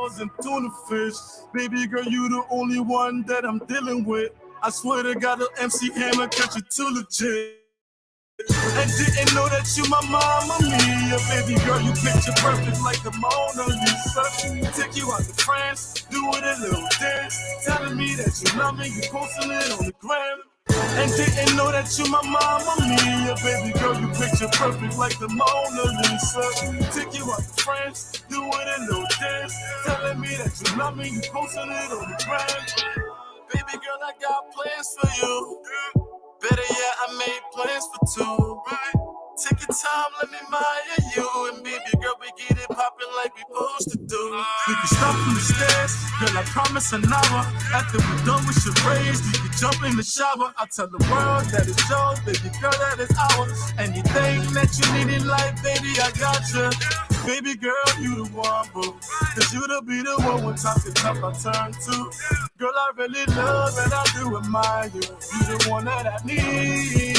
flowers and tuna fish. Baby girl, you the only one that I'm dealing with. I swear to God, the MC Hammer cut you too legit. And didn't know that you my mama mia. Baby girl, you picture perfect like the Mona Lisa. Take you out to France, do it a little dance. Telling me that you love me, you posting it on the gram. And didn't know that you my mama mia. Baby girl, you picture perfect like the Mona Lisa. Take you out to France, do it a little dance. Telling me that you love me, you posting it on the gram. Baby girl, I got plans for you. Better yet, I made plans for two. Take your time, let me admire you. And baby girl, we get it poppin' like we supposed to do. We can stop from the stairs, girl, I promise an hour. After we're done with charades, we can jump in the shower. I'll tell the world that it's yours, baby girl, that it's ours. Anything that you need in life, baby, I got you. Baby girl, you the one, boo. Cause you to be the one when times get tough, I turn to. Girl, I really love and I do admire you. You the one that I need.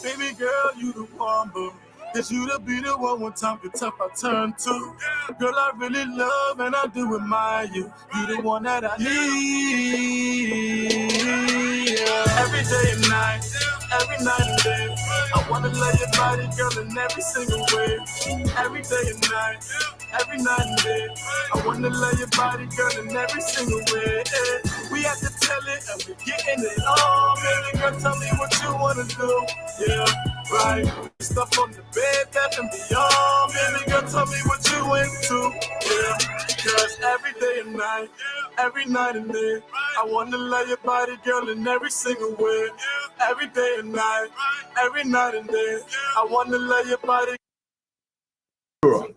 Baby girl, you the one, boo. Cause you to be the one when times get tough, I turn to. Girl, I really love and I do admire you. You the one that I need. Every day and night, every night and day. I wanna lay your body, girl, in every single way. Every day and night, every night and day. I wanna lay your body, girl, in every single way. We have to tell it and we're getting it on. Baby girl, tell me what you wanna do. Yeah, right. Stuff on the bed, that and beyond. Baby girl, tell me what you into. Yeah, cause every day and night, every night and day. I wanna lay your body, girl, in every single way. Every day and night, every night and day. I wanna lay your body.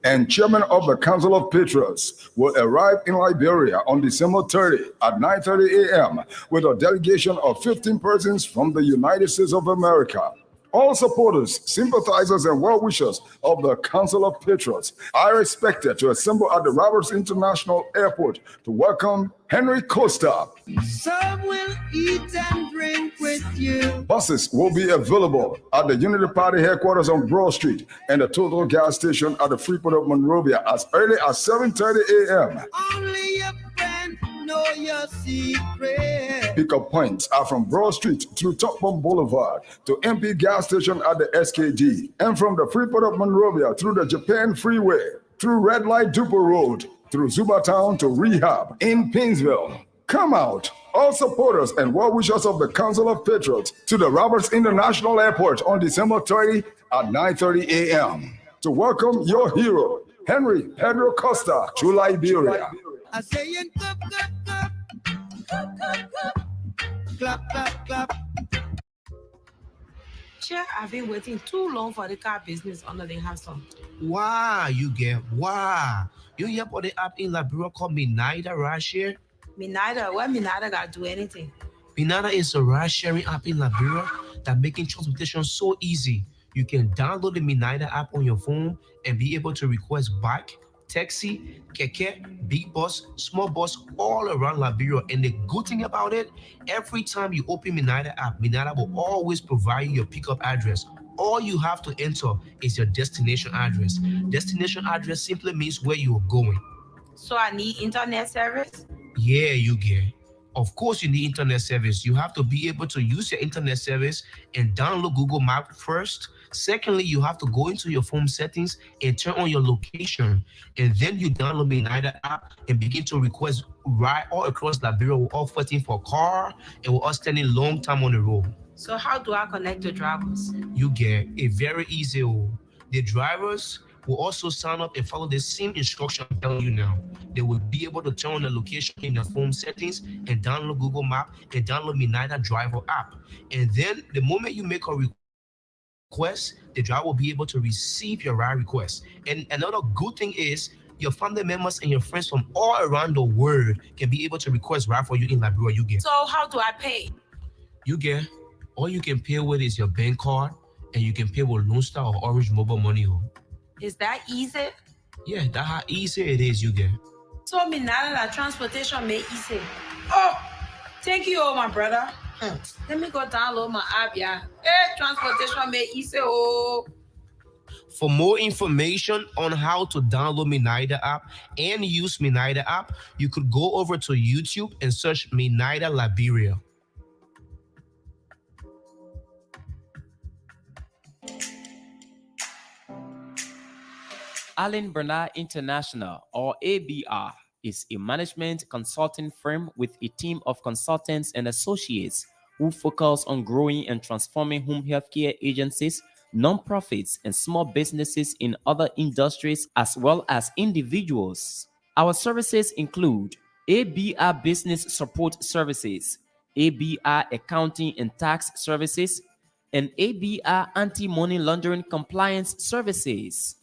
And chairman of the Council of Patriots will arrive in Liberia on December 30 at 9:30 a.m. with a delegation of 15 persons from the United States of America. All supporters, sympathizers, and well-wishers of the Council of Patriots are expected to assemble at the Roberts International Airport to welcome Henry Costa. Some will eat and drink with you. Buses will be available at the Unity Party headquarters on Broad Street and the Total gas station at the Freeport of Monrovia as early as 7:30 a.m. Only your friend know your secret. Pickup points are from Broad Street through Topbomb Boulevard to MP gas station at the SKD, and from the Freeport of Monrovia through the Japan Freeway, through Red Light Dupont Road, through Zubatown to Rehab in Painesville. Come out, all supporters and well-wishers of the Council of Patriots, to the Roberts International Airport on December 30 at 9:30 a.m. to welcome your hero, Henry Pedro Costa, to Liberia. I say in clap, clap, clap. Clap, clap, clap. Clap, clap, clap. Chair, I've been waiting too long for the car business under the hustle. Wow, you get wow. You hear about the app in Liberia called Minida right here? Minida, why Minida gotta do anything? Minida is a ride-sharing app in Liberia that making transportation so easy. You can download the Minida app on your phone and be able to request bike, taxi, keke, big bus, small bus all around Liberia. And the good thing about it, every time you open Minida app, Minida will always provide you your pickup address. All you have to enter is your destination address. Destination address simply means where you are going. So I need internet service? Yeah, you get. Of course, you need internet service. You have to be able to use your internet service and download Google Maps first. Secondly, you have to go into your phone settings and turn on your location. And then you download the Minida app and begin to request ride all across Liberia. We're all fighting for a car and we're all standing long time on the road. So how do I connect to drivers? You get it very easy. The drivers will also sign up and follow the same instruction I'm telling you now. They will be able to turn on the location in their phone settings and download Google Maps and download Minida Driver app. And then the moment you make a request, the driver will be able to receive your ride request. And another good thing is your family members and your friends from all around the world can be able to request ride for you in Liberia. You get. So how do I pay? You get. All you can pay with is your bank card, and you can pay with Lone Star or Orange Mobile Money. Is that easy? Yeah, that's how easy it is, you get. So Minida that transportation made easy. Oh, thank you, my brother. Let me go download my app, yeah. Hey, transportation made easy, oh. For more information on how to download Minaida app and use Minaida app, you could go over to YouTube and search Minaida Liberia. Allen Bernard International, or ABR, is a management consulting firm with a team of consultants and associates who focus on growing and transforming home healthcare agencies, nonprofits, and small businesses in other industries as well as individuals. Our services include ABR Business Support Services, ABR Accounting and Tax Services, and ABR Anti-Money Laundering Compliance Services.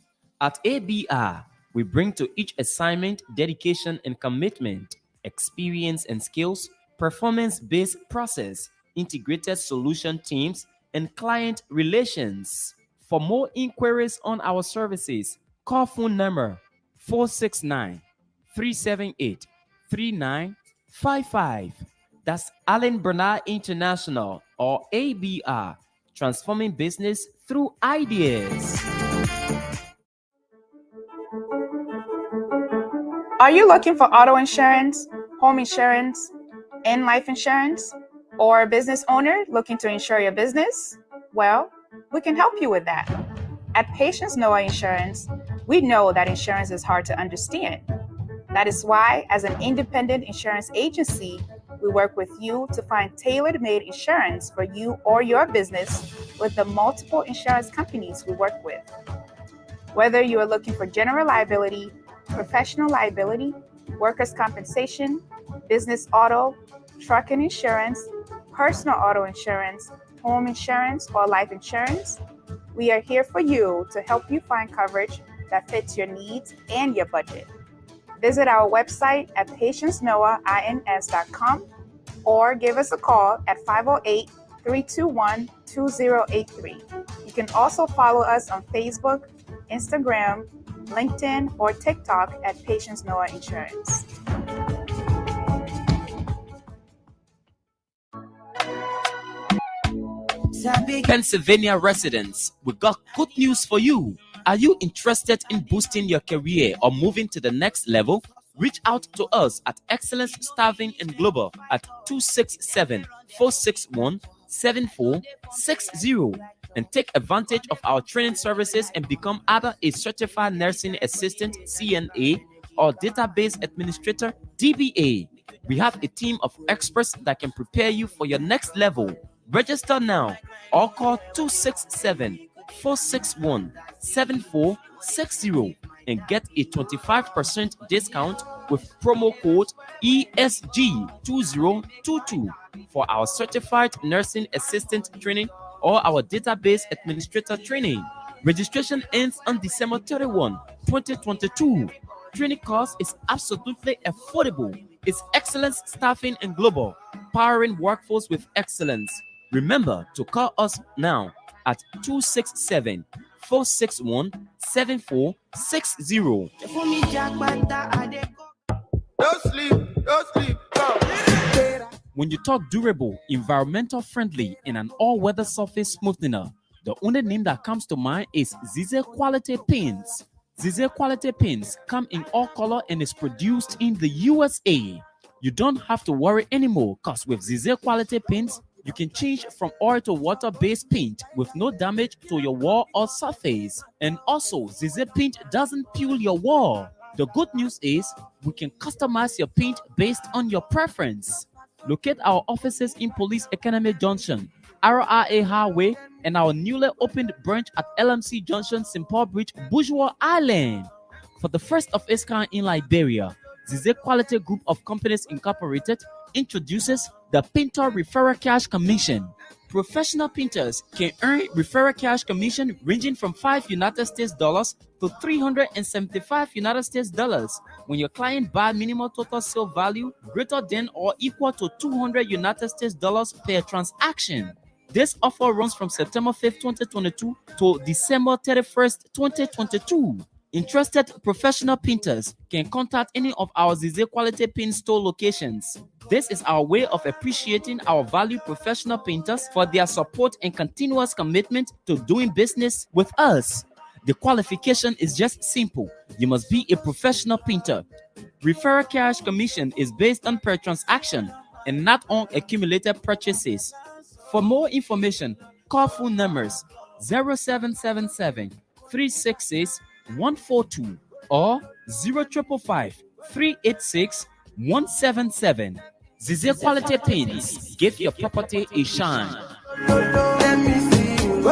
At ABR, we bring to each assignment dedication and commitment, experience and skills, performance-based process, integrated solution teams, and client relations. For more inquiries on our services, call phone number 469-378-3955. That's Allen Bernard International, or ABR, transforming business through ideas. Are you looking for auto insurance, home insurance, and life insurance? Or a business owner looking to insure your business? Well, we can help you with that. At Patience Noah Insurance, we know that insurance is hard to understand. That is why, as an independent insurance agency, we work with you to find tailor-made insurance for you or your business with the multiple insurance companies we work with. Whether you are looking for general liability, professional liability, workers' compensation, business auto, trucking insurance, personal auto insurance, home insurance, or life insurance, we are here for you to help you find coverage that fits your needs and your budget. Visit our website at patienceNoahINS.com or give us a call at 508-321-2083. You can also follow us on Facebook, Instagram, LinkedIn, or TikTok at Patience Noah Insurance. Pennsylvania residents, we got good news for you. Are you interested in boosting your career or moving to the next level? Reach out to us at Excellence Staffing and Global at 267-461-7460 and take advantage of our training services and become either a certified nursing assistant CNA or database administrator DBA. We have a team of experts that can prepare you for your next level. Register now or call 267-461-7460 and get a 25% discount with promo code ESG2022 for our certified nursing assistant training or our database administrator training. Registration ends on December 31, 2022. Training cost is absolutely affordable. It's Excellence Staffing and Global, powering workforce with excellence. Remember to call us now at 267-461-7460. Don't sleep, go. When you talk durable, environmental friendly, and an all-weather surface smoothener, the only name that comes to mind is Zize Quality Paints. Zize Quality Paints come in all color and is produced in the USA. You don't have to worry anymore, because with Zize Quality Paints, you can change from oil to water-based paint with no damage to your wall or surface. And also, Zize Paint doesn't peel your wall. The good news is we can customize your paint based on your preference. Locate our offices in Police Academy Junction, RRA Highway, and our newly opened branch at LMC Junction, St. Paul Bridge, Bourgeois Island. For the first of its kind in Liberia, Zize Quality Group of Companies Incorporated introduces the Painter Referral Cash Commission. Professional painters can earn referral cash commission ranging from $5 United States dollars to $375 United States dollars when your client buy minimum total sale value greater than or equal to $200 United States dollars per transaction. This offer runs from September 5th, 2022 to December 31st, 2022. Interested professional painters can contact any of our Zize Quality Paint store locations. This is our way of appreciating our valued professional painters for their support and continuous commitment to doing business with us. The qualification is just simple. You must be a professional painter. Referral cash commission is based on per transaction and not on accumulated purchases. For more information, call phone numbers 0777 366 142 or 0555 386 177. Zize Quality Paints. Give your property a shine. Let me see you.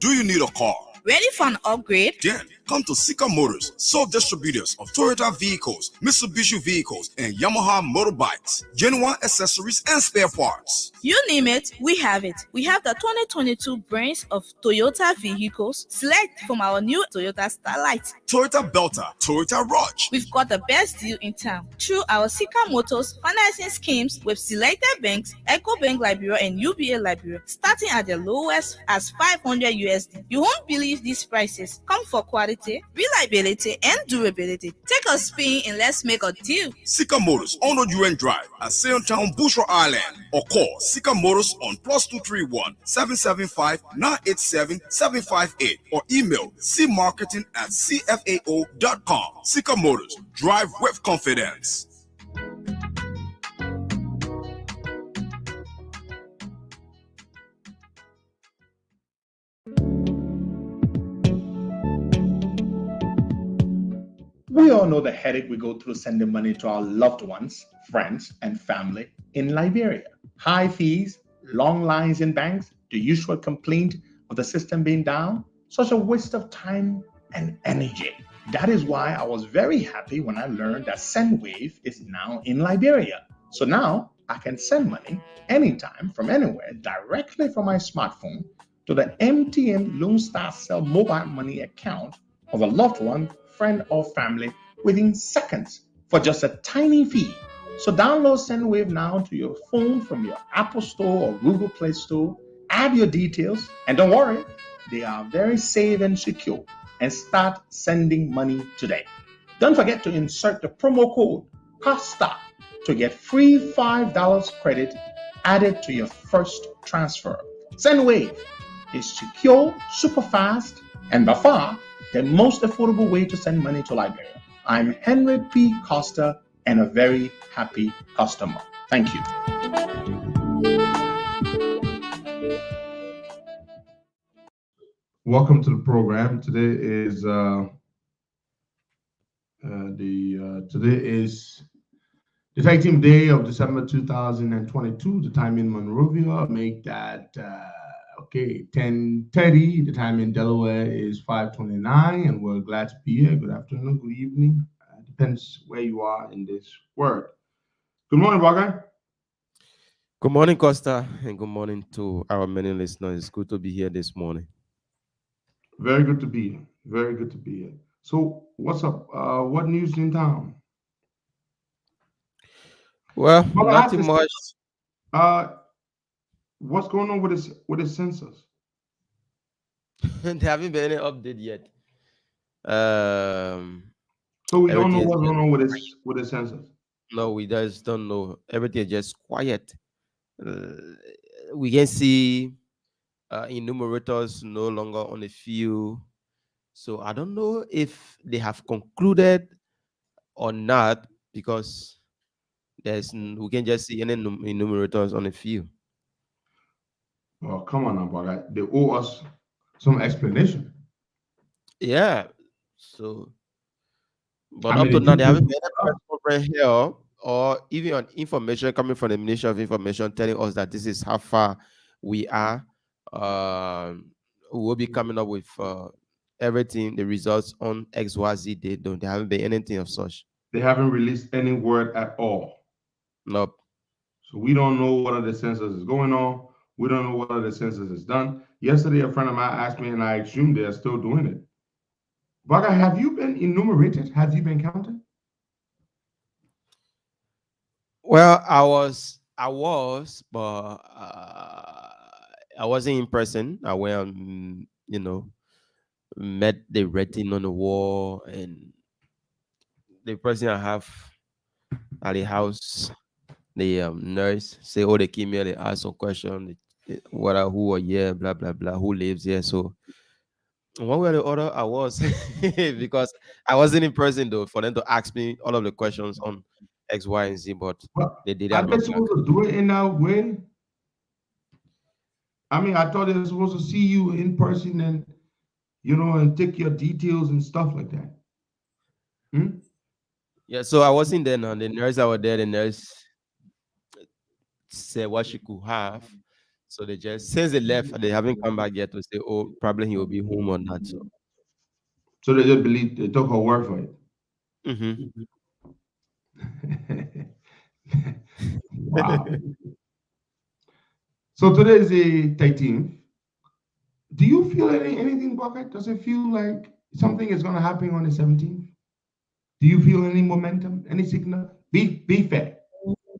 Do you need a car? Ready for an upgrade? Then come to Sika Motors, sole distributors of Toyota vehicles, Mitsubishi vehicles, and Yamaha motorbikes, genuine accessories and spare parts. You name it, we have it. We have the 2022 brands of Toyota vehicles. Select from our new Toyota Starlight, Toyota Belter, Toyota Rush. We've got the best deal in town through our Sika Motors financing schemes with selected banks, EcoBank Liberia and UBA Liberia, starting at the lowest as 500 USD. You won't believe these prices. Come for quality, reliability, and durability. Take a spin and let's make a deal. Sika Motors on the UN Drive at Sayotown, Bushra Island, or call Sika Motors on +231 775 987 758 or email cmarketing@cfao.com. Sika Motors, drive with confidence. We all know the headache we go through sending money to our loved ones, friends, and family in Liberia. High fees, long lines in banks, the usual complaint of the system being down, such a waste of time and energy. That is why I was very happy when I learned that Sendwave is now in Liberia. So now I can send money anytime from anywhere directly from my smartphone to the MTN Lone Star Cell mobile money account of a loved one, friend, or family within seconds for just a tiny fee. So download Sendwave now to your phone from your Apple Store or Google Play Store. Add your details, and don't worry, they are very safe and secure. And start sending money today. Don't forget to insert the promo code COSTA to get free $5 credit added to your first transfer. Sendwave is secure, super fast, and by far the most affordable way to send money to Liberia. I'm Henry P. Costa and a very happy customer. Thank you. Welcome to the program. Today is Detective Day of December 2022. The time in Monrovia make that 10:30. The time in Delaware is 5:29, and we're glad to be here. Good afternoon, good evening. Depends where you are in this world. Good morning, Bagai. Good morning, Costa, and good morning to our many listeners. It's good to be here this morning. Very good to be here. Very good to be here. So, what's up? What news in town? Well, nothing much. What's going on with the census? There haven't been any update yet. So we don't know what's going on with the census. No, we just don't know. Everything is just quiet. We can see enumerators no longer on the field. So I don't know if they have concluded or not, because we can just see any enumerators on the field. Oh, come on now, boy. They owe us some explanation. Yeah. So, but up to now, they haven't made a press conference here, or even on information coming from the Ministry of Information telling us that this is how far we are. We'll be coming up with everything, the results on XYZ date. They haven't been anything of such. They haven't released any word at all. Nope. So we don't know whether the census is going on. We don't know whether the census is done. Yesterday, a friend of mine asked me, and I assume they are still doing it. Baga, have you been enumerated? Have you been counted? Well, I was, but I wasn't in person. I went, met the writing on the wall, and the person I have at the house, the nurse say, oh, they came here, they asked some question, they what are who are here, blah blah blah, who lives here. So one way or the other, I was because I wasn't in person though for them to ask me all of the questions on X, Y, and Z, but But they did are have my they back. supposed to do it in that way? I mean, I thought they were supposed to see you in person and and take your details and stuff like that. Hmm? Yeah, so I wasn't there now. The nurse that were there, the nurse said what she could have. So they just since they left, they haven't come back yet to say, oh, probably he will be home or not. So So they just believe they took her word for hmm it. Wow. So today is the 13th. Do you feel anything, Bucket? Does it feel like something is going to happen on the 17th? Do you feel any momentum, any signal? Be fair.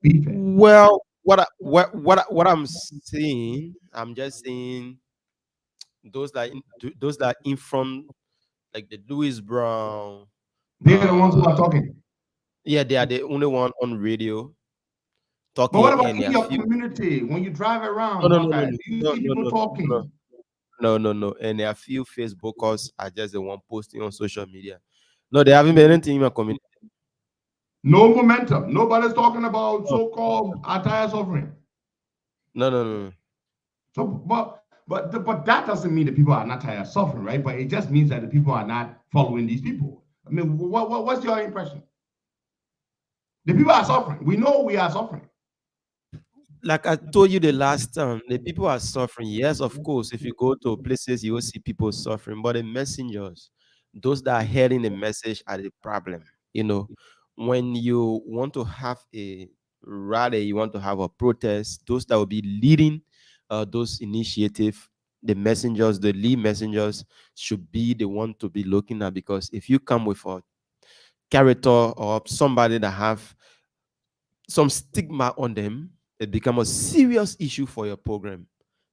Be fair. well, what I'm seeing, I'm just seeing those that in front, like the Louis Brown. They're the ones who are talking. Yeah, they are the only one on radio But what talking, about and in there are your few. community when you drive No, around, no, no, no, Buckeye? no, Do you no, see no, people no, no, talking? no. And there are few Facebookers are just the one posting on social media. No, they haven't been anything in my community. No momentum. Nobody's talking about No, so-called attire suffering. no. So, but that doesn't mean the people are not tired of suffering, right? But it just means that the people are not following these people. I mean, what's your impression? The people are suffering. We know we are suffering. Like I told you the last time, the people are suffering. Yes, of course. If you go to places, you will see people suffering. But the messengers, those that are hearing the message, are the problem. You know, when you want to have a rally, you want to have a protest, those that will be leading those initiative, the messengers, the lead messengers should be the one to be looking at. Because if you come with a character or somebody that have some stigma on them, it become a serious issue for your program.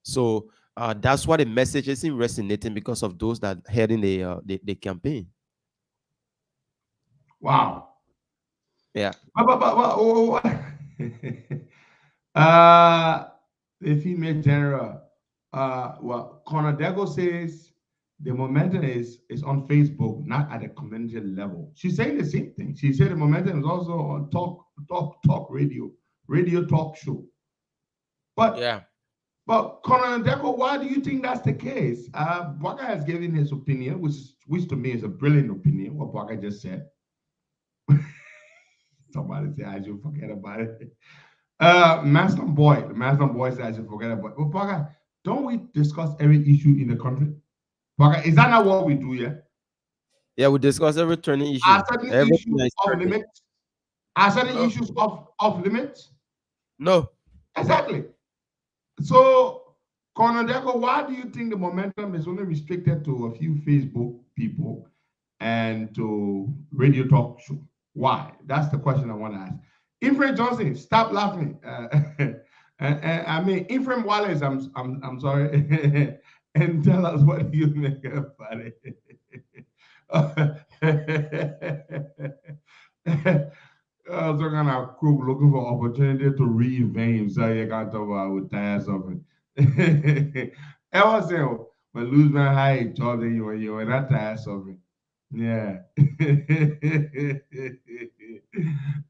So that's why the message isn't resonating because of those that heading the campaign. Wow. Yeah. uh, the female general. Well, Conor Dego says the momentum is on Facebook, not at a community level. She's saying the same thing. She said the momentum is also on talk radio talk show. But Yeah. but Conor Dego, why do you think that's the case? Baka has given his opinion, which to me is a brilliant opinion. What Baka just said. Somebody said I should forget about it. The Master Boy said I should forget about it. But Baka, don't we discuss every issue in the country? Baka, is that not what we do here? Yeah, we discuss every turning issue. Are certain Everything issues is of turning. limits? Are certain No. issues of limits? No. Exactly. So, Conor Deco, why do you think the momentum is only restricted to a few Facebook people and to radio talk show? Why? That's the question I want to ask. Ephraim Johnson, stop laughing. I mean, Ephraim Wallace, I'm sorry, and tell us what you make about it. So kind of crook looking for opportunity to reinvent himself. You got to talk about with tired something. Ever since when losing height, Jordan, you were not tired something. Yeah.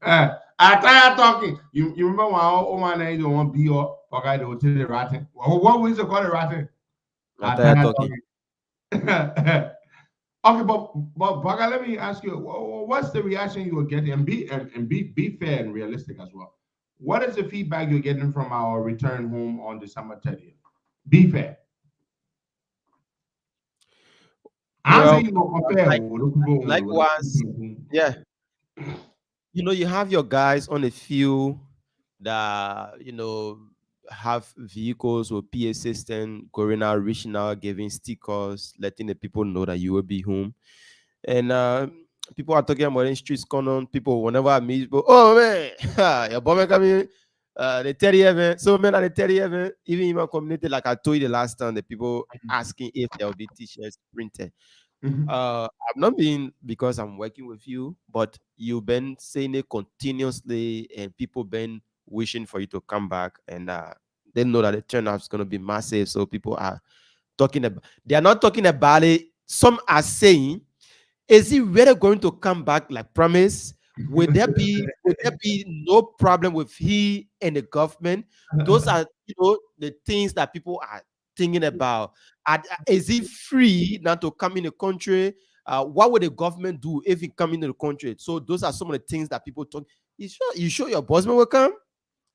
I tired talking. You remember when our old man ain't don't want to be up? Okay, they will tell you ratting. What was it called ratting? I'm I tired tired talking. talking. Okay, but Baga, let me ask you, what's the reaction you are getting, and be fair and realistic as well. What is the feedback you're getting from our return home on December 30th? Be fair. Answer Well, you know compare like with the likewise, people. yeah. You have your guys on a few that have vehicles with PA system going out, reaching out, giving stickers, letting the people know that you will be home. And people are talking about in streets going on. People, whenever I meet people, oh man, your bomb coming. The 30 event, so man at the 30 event, even in my community, like I told you the last time, the people asking if there will be t-shirts printed. Mhm. I'm not being because I'm working with you, but you've been saying it continuously, and people been wishing for you to come back, and They know that the turnout is going to be massive. So people are talking about. They are not talking about it. Some are saying, "Is he really going to come back like promise? Would there be no problem with he and the government?" Those are the things that people are thinking about. Is he free now to come in the country? What would the government do if he come into the country? So those are some of the things that people talk. You sure your bossman will come?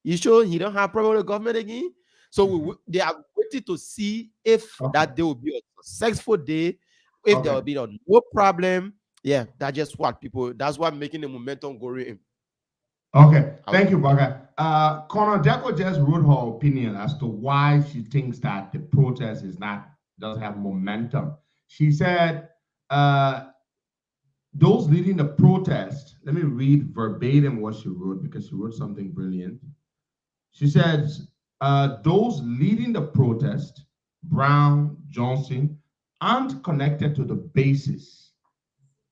You sure he don't have problem with the government again? So they are waiting to see if that day will be a successful day, if there will be no problem. Yeah, that's just what people. That's what making the momentum go in. Okay, thank you, Baga. Connor Deco just wrote her opinion as to why she thinks that the protest doesn't have momentum. She said, those leading the protest. Let me read verbatim what she wrote because she wrote something brilliant. She says, those leading the protest, Brown, Johnson, aren't connected to the basis.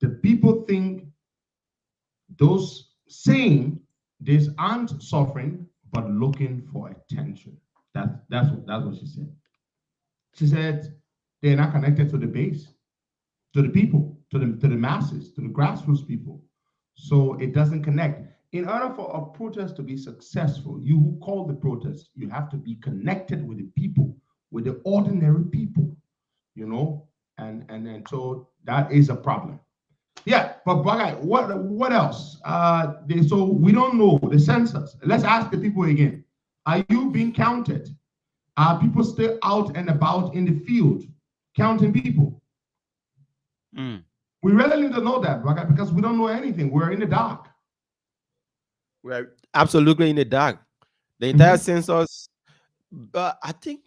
The people think those saying this aren't suffering but looking for attention. That's what she said. She said they're not connected to the base, to the people, to the masses, to the grassroots people. So it doesn't connect. In order for a protest to be successful, you who call the protest, you have to be connected with the people, with the ordinary people, and so that is a problem. Yeah, but what else? So we don't know the census. Let's ask the people again. Are you being counted? Are people still out and about in the field counting people? We really need to know that, because we don't know anything. We're in the dark. We're absolutely in the dark. The entire census. I think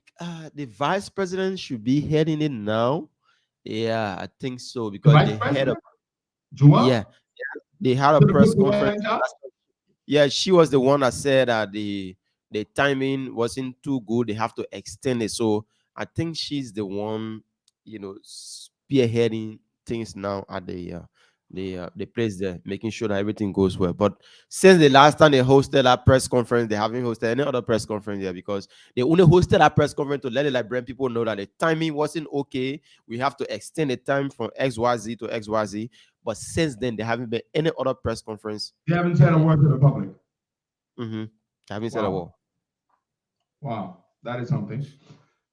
the vice president should be heading it now. Yeah, I think so because they had they had a press conference. Yeah, she was the one that said that the timing wasn't too good. They have to extend it. So I think she's the one, spearheading things now at the place there, making sure that everything goes well. But since the last time they hosted that press conference, they haven't hosted any other press conference yet because they only hosted that press conference to let the Liberian people know that the timing wasn't okay. We have to extend the time from XYZ to XYZ. But since then, there haven't been any other press conference. They haven't said a word to the public. Haven't said a word. Wow, that is something.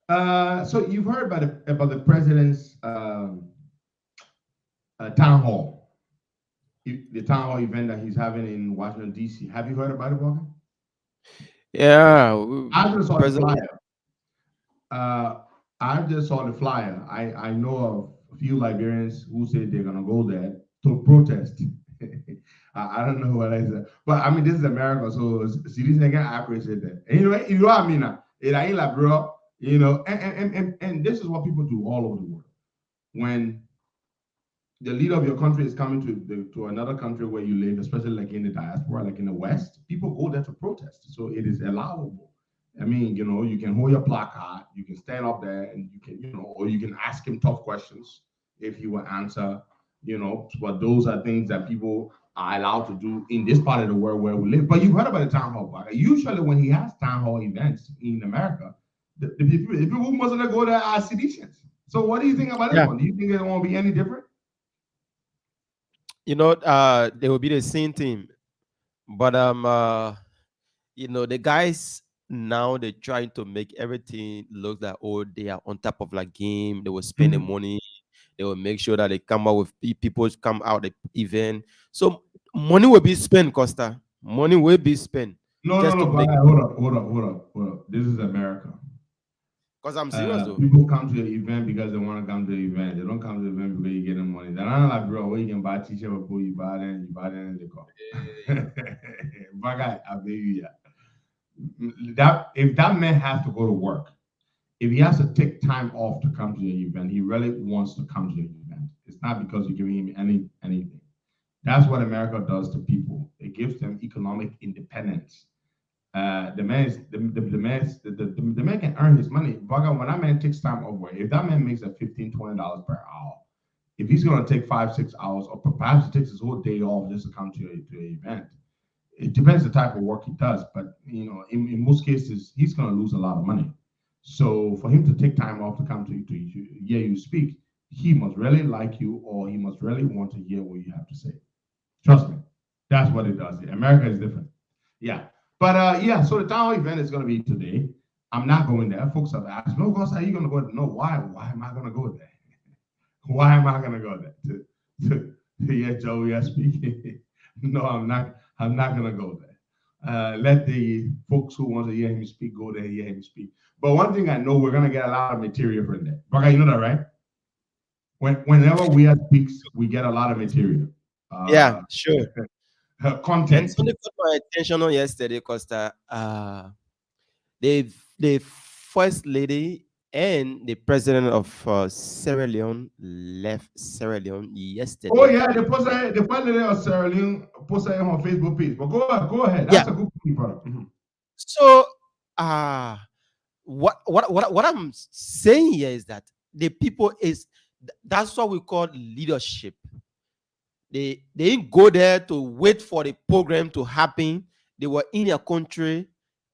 So you've heard about the president's town hall. The town hall event that he's having in Washington, D.C. Have you heard about it, Walker? Yeah. I just saw the flyer. I just saw the flyer. I know of a few Liberians who said they're going to go there to protest. I don't know what I said. But I mean, this is America, so cities again, I appreciate that. Anyway, you know what I mean? And this is what people do all over the world. When the leader of your country is coming to another country where you live, especially like in the diaspora, like in the West, people go there to protest. So it is allowable. I mean, you can hold your placard, you can stand up there, and you can, or you can ask him tough questions if he will answer, But those are things that people are allowed to do in this part of the world where we live. But you've heard about the town hall, Baka. Usually when he has town hall events in America, the people who mustn't go there are seditious. So what do you think about this one? Do you think it won't be any different? They will be the same thing. But the guys now they're trying to make everything look like they are on top of like game. They will spend the money. They will make sure that they come out with people come out the event. So money will be spent, Costa. Money will be spent. No, hold up. This is America. Because I'm serious though. People come to the event because they want to come to the event. They don't come to the event because you get them money. They're not like, bro, where you can buy a t-shirt before you buy them and they come. My guy, I beg you, if that man has to go to work, if he has to take time off to come to the event, he really wants to come to the event. It's not because you're giving him anything. That's what America does to people. It gives them economic independence. The man can earn his money. When that man takes time off work, if that man makes a $15-$20 per hour, if he's going to take 5-6 hours, or perhaps he takes his whole day off just to come to an event, it depends the type of work he does, but in most cases, he's going to lose a lot of money. So for him to take time off to come to hear you speak, he must really like you, or he must really want to hear what you have to say. Trust me, that's what it does. America is different. Yeah. But so the town hall event is going to be today. I'm not going there. Folks have asked, no, Costa, are you going to go there? No, why? Why am I going to go there? Why am I going to go there? To hear Joey speak? No, I'm not. I'm not going to go there. Let the folks who want to hear him speak go there and hear him speak. But one thing I know, we're going to get a lot of material from there. Baka, you know that, right? Whenever we speaks, we get a lot of material. Yeah, sure. Content. And something caught my attention on yesterday, Costa. The first lady and the president of Sierra Leone left Sierra Leone yesterday. Oh yeah, the first lady of Sierra Leone posted it on Facebook page. But go ahead. That's a good point, brother. Mm-hmm. So, what I'm saying here is that the people that's what we call leadership. They didn't go there to wait for the program to happen. They were in their country,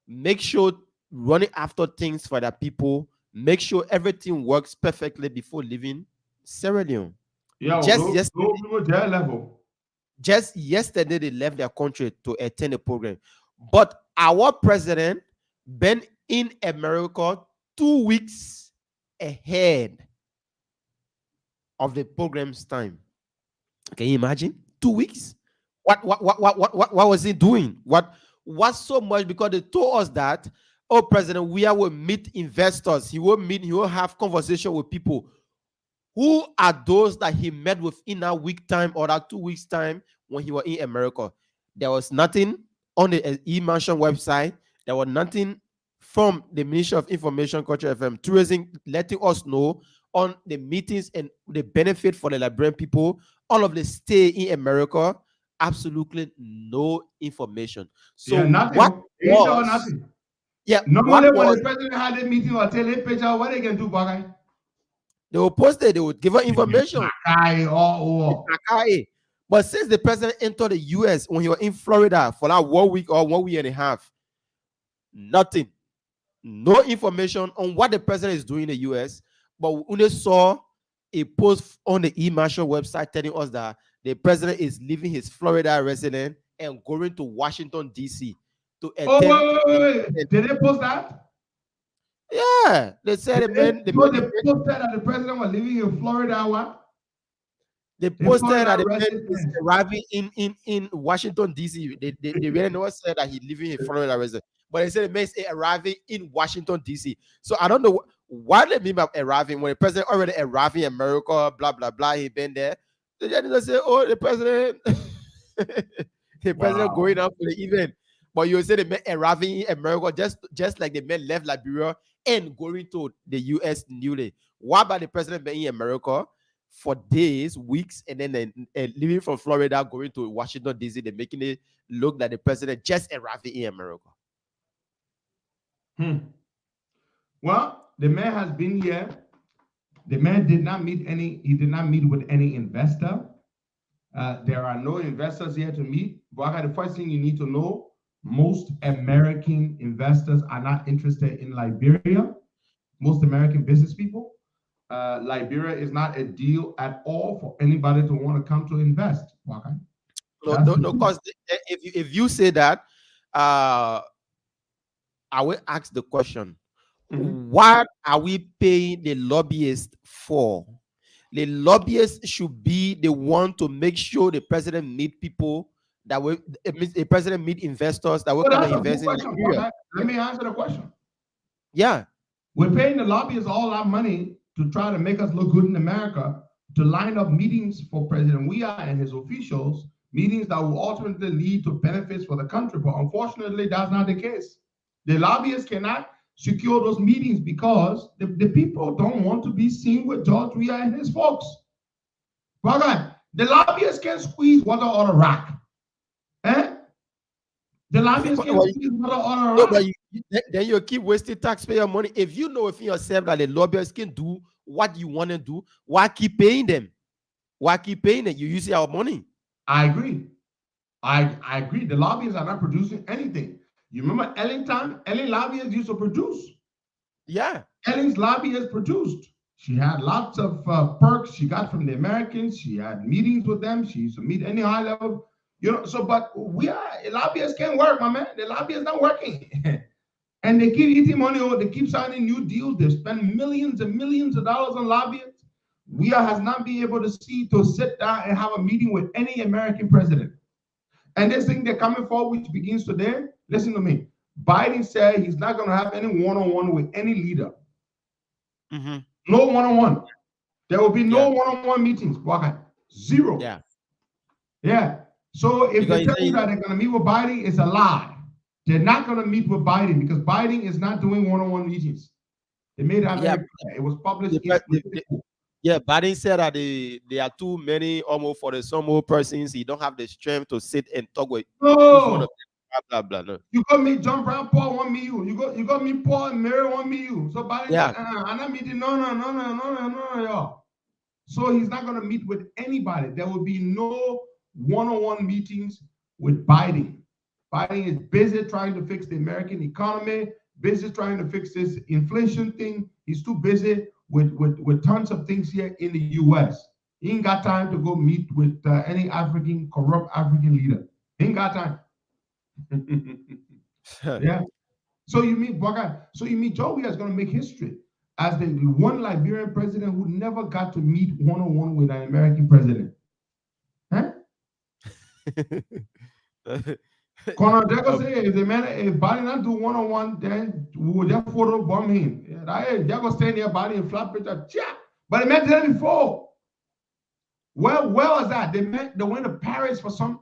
make sure running after things for their people, make sure everything works perfectly before leaving Sierra Leone. Yeah, just yesterday they left their country to attend the program. But our president been in America 2 weeks ahead of the program's time. Can you imagine? 2 weeks? What was he doing? What so much? Because they told us that, oh, President Weah will meet investors. He will have conversation with people. Who are those that he met with in that week time or that 2 weeks time when he was in America? There was nothing on the e-mansion website. There was nothing from the Ministry of Information, Culture, FM, Tourism, letting us know on the meetings and the benefit for the Liberian people. All of the stay in America, absolutely no information. So yeah, nothing. Nothing. Yeah. Normally when the president had a meeting or tell a picture, what they can do, Bagay? They will post it, they would give her information. But since the president entered the US when he was in Florida for that 1 week or 1 week and a half, nothing. No information on what the president is doing in the US. But we only saw a post on the e-marshal website telling us that the president is leaving his Florida residence and going to Washington, D.C. to attend. Wait. Did they post that? Yeah. They said they posted that the president was leaving in Florida. What? They posted that the president is arriving in Washington, D.C. They really never said that he's leaving his Florida residence. But they said the man is arriving in Washington, D.C. So I don't know what they mean by arriving when the president already arrived in America, blah, blah, blah. He been there. They just say, oh, the president, going out for the event. But you say the man arriving in America just like the man left Liberia and going to the U.S. newly. Why about the president being in America for days, weeks, and then leaving from Florida, going to Washington, D.C., they're making it look like the president just arriving in America. Well, the man has been here. The man did not meet with any investor. There are no investors here to meet. But the first thing you need to know, most American investors are not interested in Liberia. Most American business people. Liberia is not a deal at all for anybody to want to come to invest. No, because if you say that, I will ask the question, what are we paying the lobbyists for? The lobbyists should be the one to make sure the president meet people that will, the president meet investors that will come and invest in Nigeria. Let me answer the question. Yeah. We're paying the lobbyists all our money to try to make us look good in America, to line up meetings for President Weah and his officials, meetings that will ultimately lead to benefits for the country. But unfortunately, that's not the case. The lobbyists cannot secure those meetings because the people don't want to be seen with George Weah and his folks. Well, the lobbyists can squeeze water on a rock. The lobbyists can squeeze water on a rock. But then you keep wasting taxpayer money. If you know within yourself that the lobbyists can do what you want to do, why keep paying them? Why keep paying them? You're using our money. I agree. I agree. The lobbyists are not producing anything. You remember Ellen time? Ellen lobbyists used to produce. Yeah. Ellen's lobbyists produced. She had lots of perks she got from the Americans. She had meetings with them. She used to meet any high level, so, but lobbyists can't work, my man. The lobbyists not working. And they keep eating money, or they keep signing new deals. They spend millions and millions of dollars on lobbyists. Has not been able to sit down and have a meeting with any American president. And this thing they're coming forward, which begins today, listen to me. Biden said he's not going to have any one-on-one with any leader. Mm-hmm. No one-on-one. There will be no one-on-one meetings. Why? Zero. Yeah. Yeah. So if Because they tell you that they're going to meet with Biden, it's a lie. They're not going to meet with Biden because Biden is not doing one-on-one meetings. They made that very clear. It was published. Biden said that there are too many almost for the some more persons. He don't have the strength to sit and talk with each one of them. Blah, blah, blah. No. You got me, John Brown, Paul want me you. You got me, Paul and Mary want me you. So Biden said, I'm not meeting. No, y'all. So he's not going to meet with anybody. There will be no one-on-one meetings with Biden. Biden is busy trying to fix the American economy, busy trying to fix this inflation thing. He's too busy with tons of things here in the U.S. He ain't got time to go meet with any corrupt African leader. He ain't got time. Yeah. So you mean Joe is going to make history as the one Liberian president who never got to meet one-on-one with an American president. Huh? Conor Deco say if Biden not do one-on-one, then we will just photo bomb him. They're going to stay near Biden and flap picture. But they met there before. Where was that? They went to Paris for something.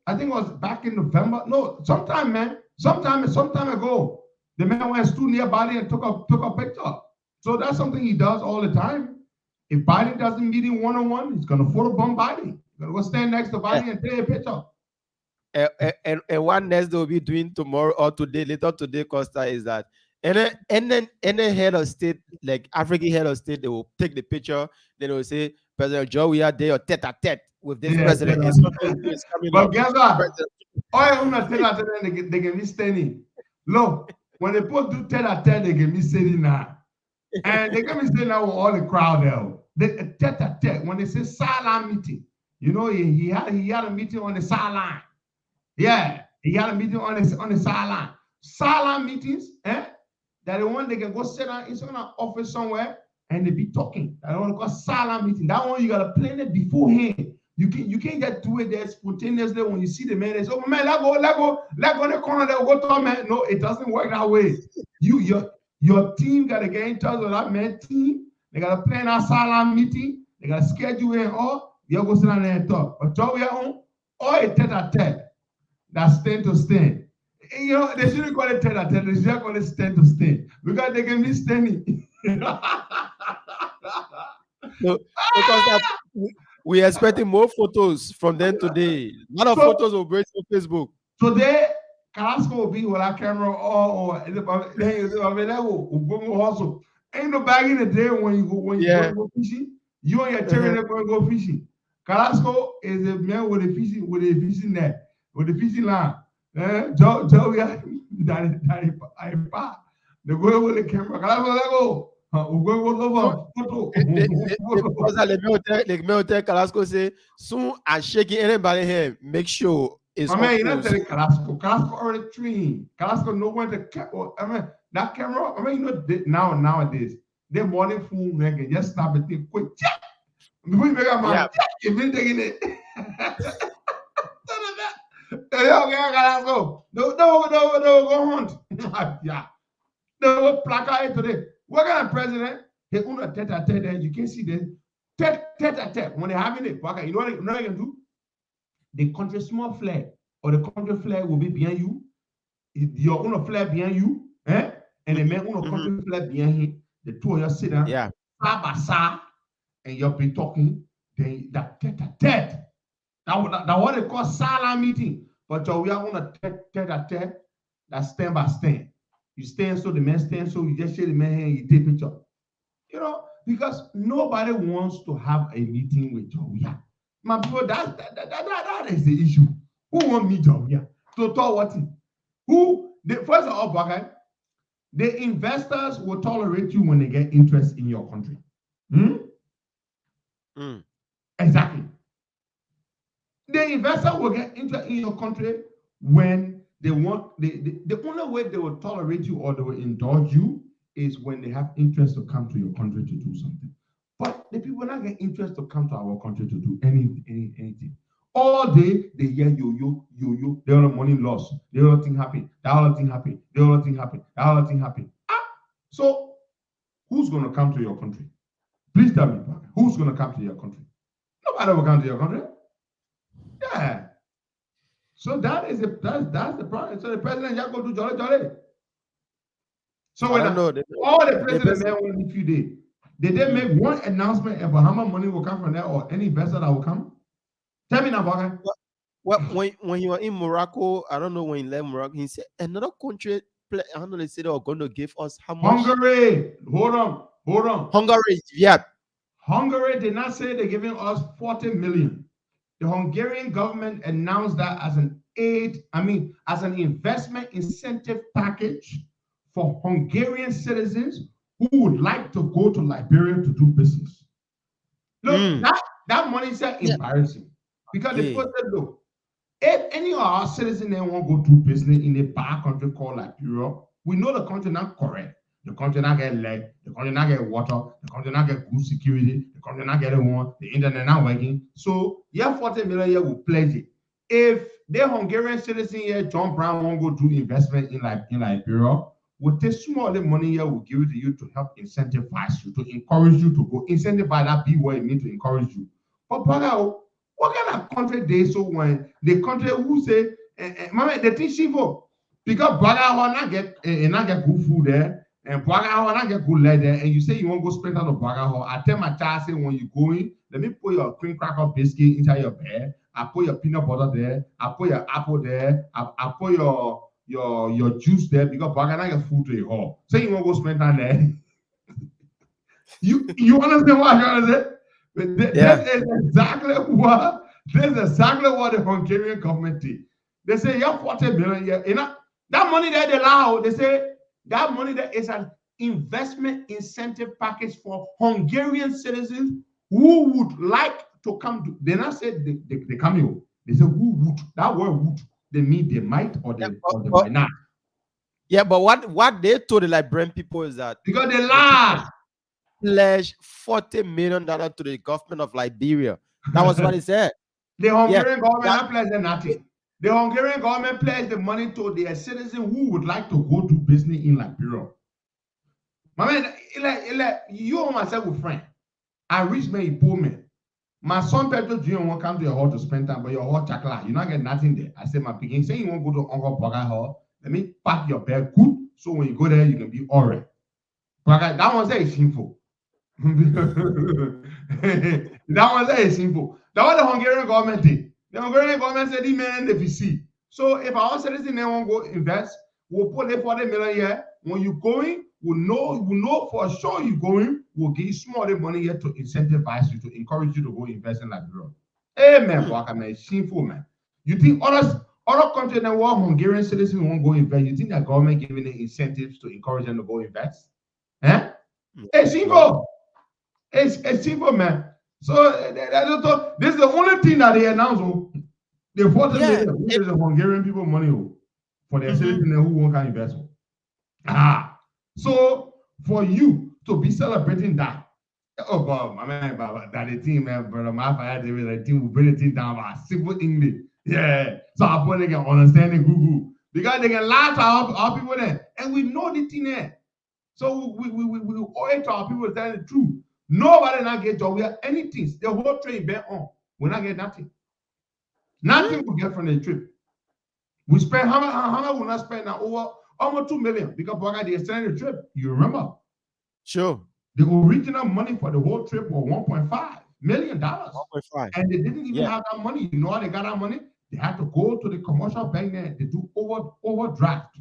I think it was back in November. No, sometime ago. The man went stood near Biden and took a picture. So that's something he does all the time. If Biden doesn't meet him one-on-one, he's going to photobomb Biden. He's going to go stand next to Biden and take a picture. And what next they'll be doing tomorrow or later today, Costa, is that any head of state, like African head of state, they will take the picture. Then they will say, President Joe, we are there tete-a-tete with this president. But guess what? They can be standing. Look, when they put do tete-a-tete, they can be sitting now. And they can be sitting now with all the crowd there. The tete-a-tete, when they say sideline meeting, he had a meeting on the sideline. Yeah, he had a meeting on the sideline. Sideline meetings, that the one they can go sit down in some office somewhere and they be talking. That one called sideline meeting. That one you gotta plan it beforehand. You can't just do it there spontaneously when you see the man. They say, oh man, let go in the corner. They'll go talk, man. No, it doesn't work that way. Your team gotta get in touch with that man team. They gotta plan that sideline meeting. They gotta schedule it all. You go sit down there and talk. But talk your own or a tete-a-tete. That's stand to stand. They shouldn't call it tete-a-tete. They should call it stand to stand because they can be standing. So because we're expecting more photos from them today. A lot of photos will break on Facebook. Today, Carrasco will be with our camera or also. Ain't no bag in the day when you go fishing. You and your children are going to go fishing. Carrasco is a man with a fishing net. With the fishing line, Joe, they go with the camera. The military Carrasco say soon as shaking anybody here, make sure it's. I mean, you're not telling Carrasco. Carrasco already trained. Carrasco know when to that camera. I mean, nowadays, their morning phone man can just stop it quick. Before you make a man, you've been taking it. Go hunt. Yeah. No placard today. What kind of president? They own a tete-a-tete. You can see this tete-a-tete when they're having it. You know what they can do? The country small flag or the country flag will be behind you. Your own flag behind you, and the man own a country flag behind him. The two of you sit down, side by side, and you'll be talking. Then that tete-a-tete. That what they call silent meeting. But we are on a tete-a-tete, that's stand by stand. You stand so the man stands so you just shake the man hand, you take picture. Because nobody wants to have a meeting with Joe. My people, that is the issue. Who want me job here? To talk what? Who? First of all, Baka, the investors will tolerate you when they get interest in your country. Exactly. The investor will get interest in your country when they want. The only way they will tolerate you or they will indulge you is when they have interest to come to your country to do something. But the people not get interest to come to our country to do anything. All day they hear yo. They all money lost. They all thing happen. That all thing happen. They all thing happen. That all thing happen. So who's gonna come to your country? Please tell me, who's gonna come to your country? Nobody will come to your country. Yeah. So that's the problem. So the president just go to jolly. So when all the presidents there in a few days, did they make one announcement about how much money will come from there or any investor that will come? Tell me now, Baka. Well, when you were in Morocco, I don't know when he left Morocco, he said another country. I don't know. They said they were going to give us how much? Hungary. Hold on. Hungary. Yeah. Hungary did not say they're giving us 40 million. The Hungarian government announced that as an investment incentive package for Hungarian citizens who would like to go to Liberia to do business. Look, that money is embarrassing because they put said, look, if any of our citizens they want to go do business in a bad country called Liberia, we know the country not correct. The country not get lead, the country not get water, the country not get good security, the country not get one, the internet not working. So, 40 million here will pledge it. If the Hungarian citizen here, John Brown, won't go do investment in Liberia, we'll take some of the money here, we'll give it to you to help incentivize you, to encourage you to go. Incentivize that be what it means to encourage you. But brother, what kind of country they so when the country who say, Mama, the thing she for because brother not get good food there. And Braga get good leather, and you say you won't go spend out of Braga. I tell my child, say when you going, let me put your cream cracker biscuit inside your bed. I put your peanut butter there. I put your apple there. I put your juice there because Braga not get food to your home. Say you won't go spend time there. you understand what I'm trying to say? This is exactly what the Hungarian government did. They say you have 40 million here. That money there they allow. They say. That money there is an investment incentive package for Hungarian citizens who would like to come to. They not say they come here. They say who would. That word would. They mean they might or they might not. Yeah, but what they told the Liberian people is that because they lie. Pledge $40 million to the government of Liberia. That was what he said. The Hungarian government pledged nothing. The Hungarian government pledged the money to their citizens who would like to go do business in Liberia. My man, you and myself with friend. I rich man, poor man. My son Pedro Jr. won't come to your hall to spend time, but your hall chocolate, you not get nothing there. I said, my picking, say you won't go to Uncle Braga hall. Let me pack your bag good, so when you go there, you can be all right. Braga, that one say it's simple. That one say it's simple. That was the Hungarian government did. The Hungarian government said, man, if you see. So if our citizens they won't go invest, we'll put it 40 million here. When you're going, we'll know for sure you're going, we'll give you small money here to incentivize you, to encourage you to go invest in Liberia. Hey man, Waka, man, it's shameful, man. You think other countries that want Hungarian citizens won't go invest? You think that government giving them incentives to encourage them to go invest? Eh? It's shameful. It's shameful, man. So this is the only thing that they announced. They 40 million, which is the Hungarian people money for their citizens who won't can invest. So for you to be celebrating that, oh God, my man, that the team, man, brother, my father, the team will bring the thing down by simple English. Yeah. So I put they can understand the Google because they can lie to our people there, and we know the thing there. So we owe it to our people telling the truth. Nobody not get job. We have anything. The whole train been on. We not get nothing. Nothing we get from the trip. We spend how much we not spend now over almost 2 million because they extended the trip. You remember? Sure. The original money for the whole trip was $1.5 million. 1.5. And they didn't even have that money. You know how they got that money? They had to go to the commercial bank there. They do overdraft.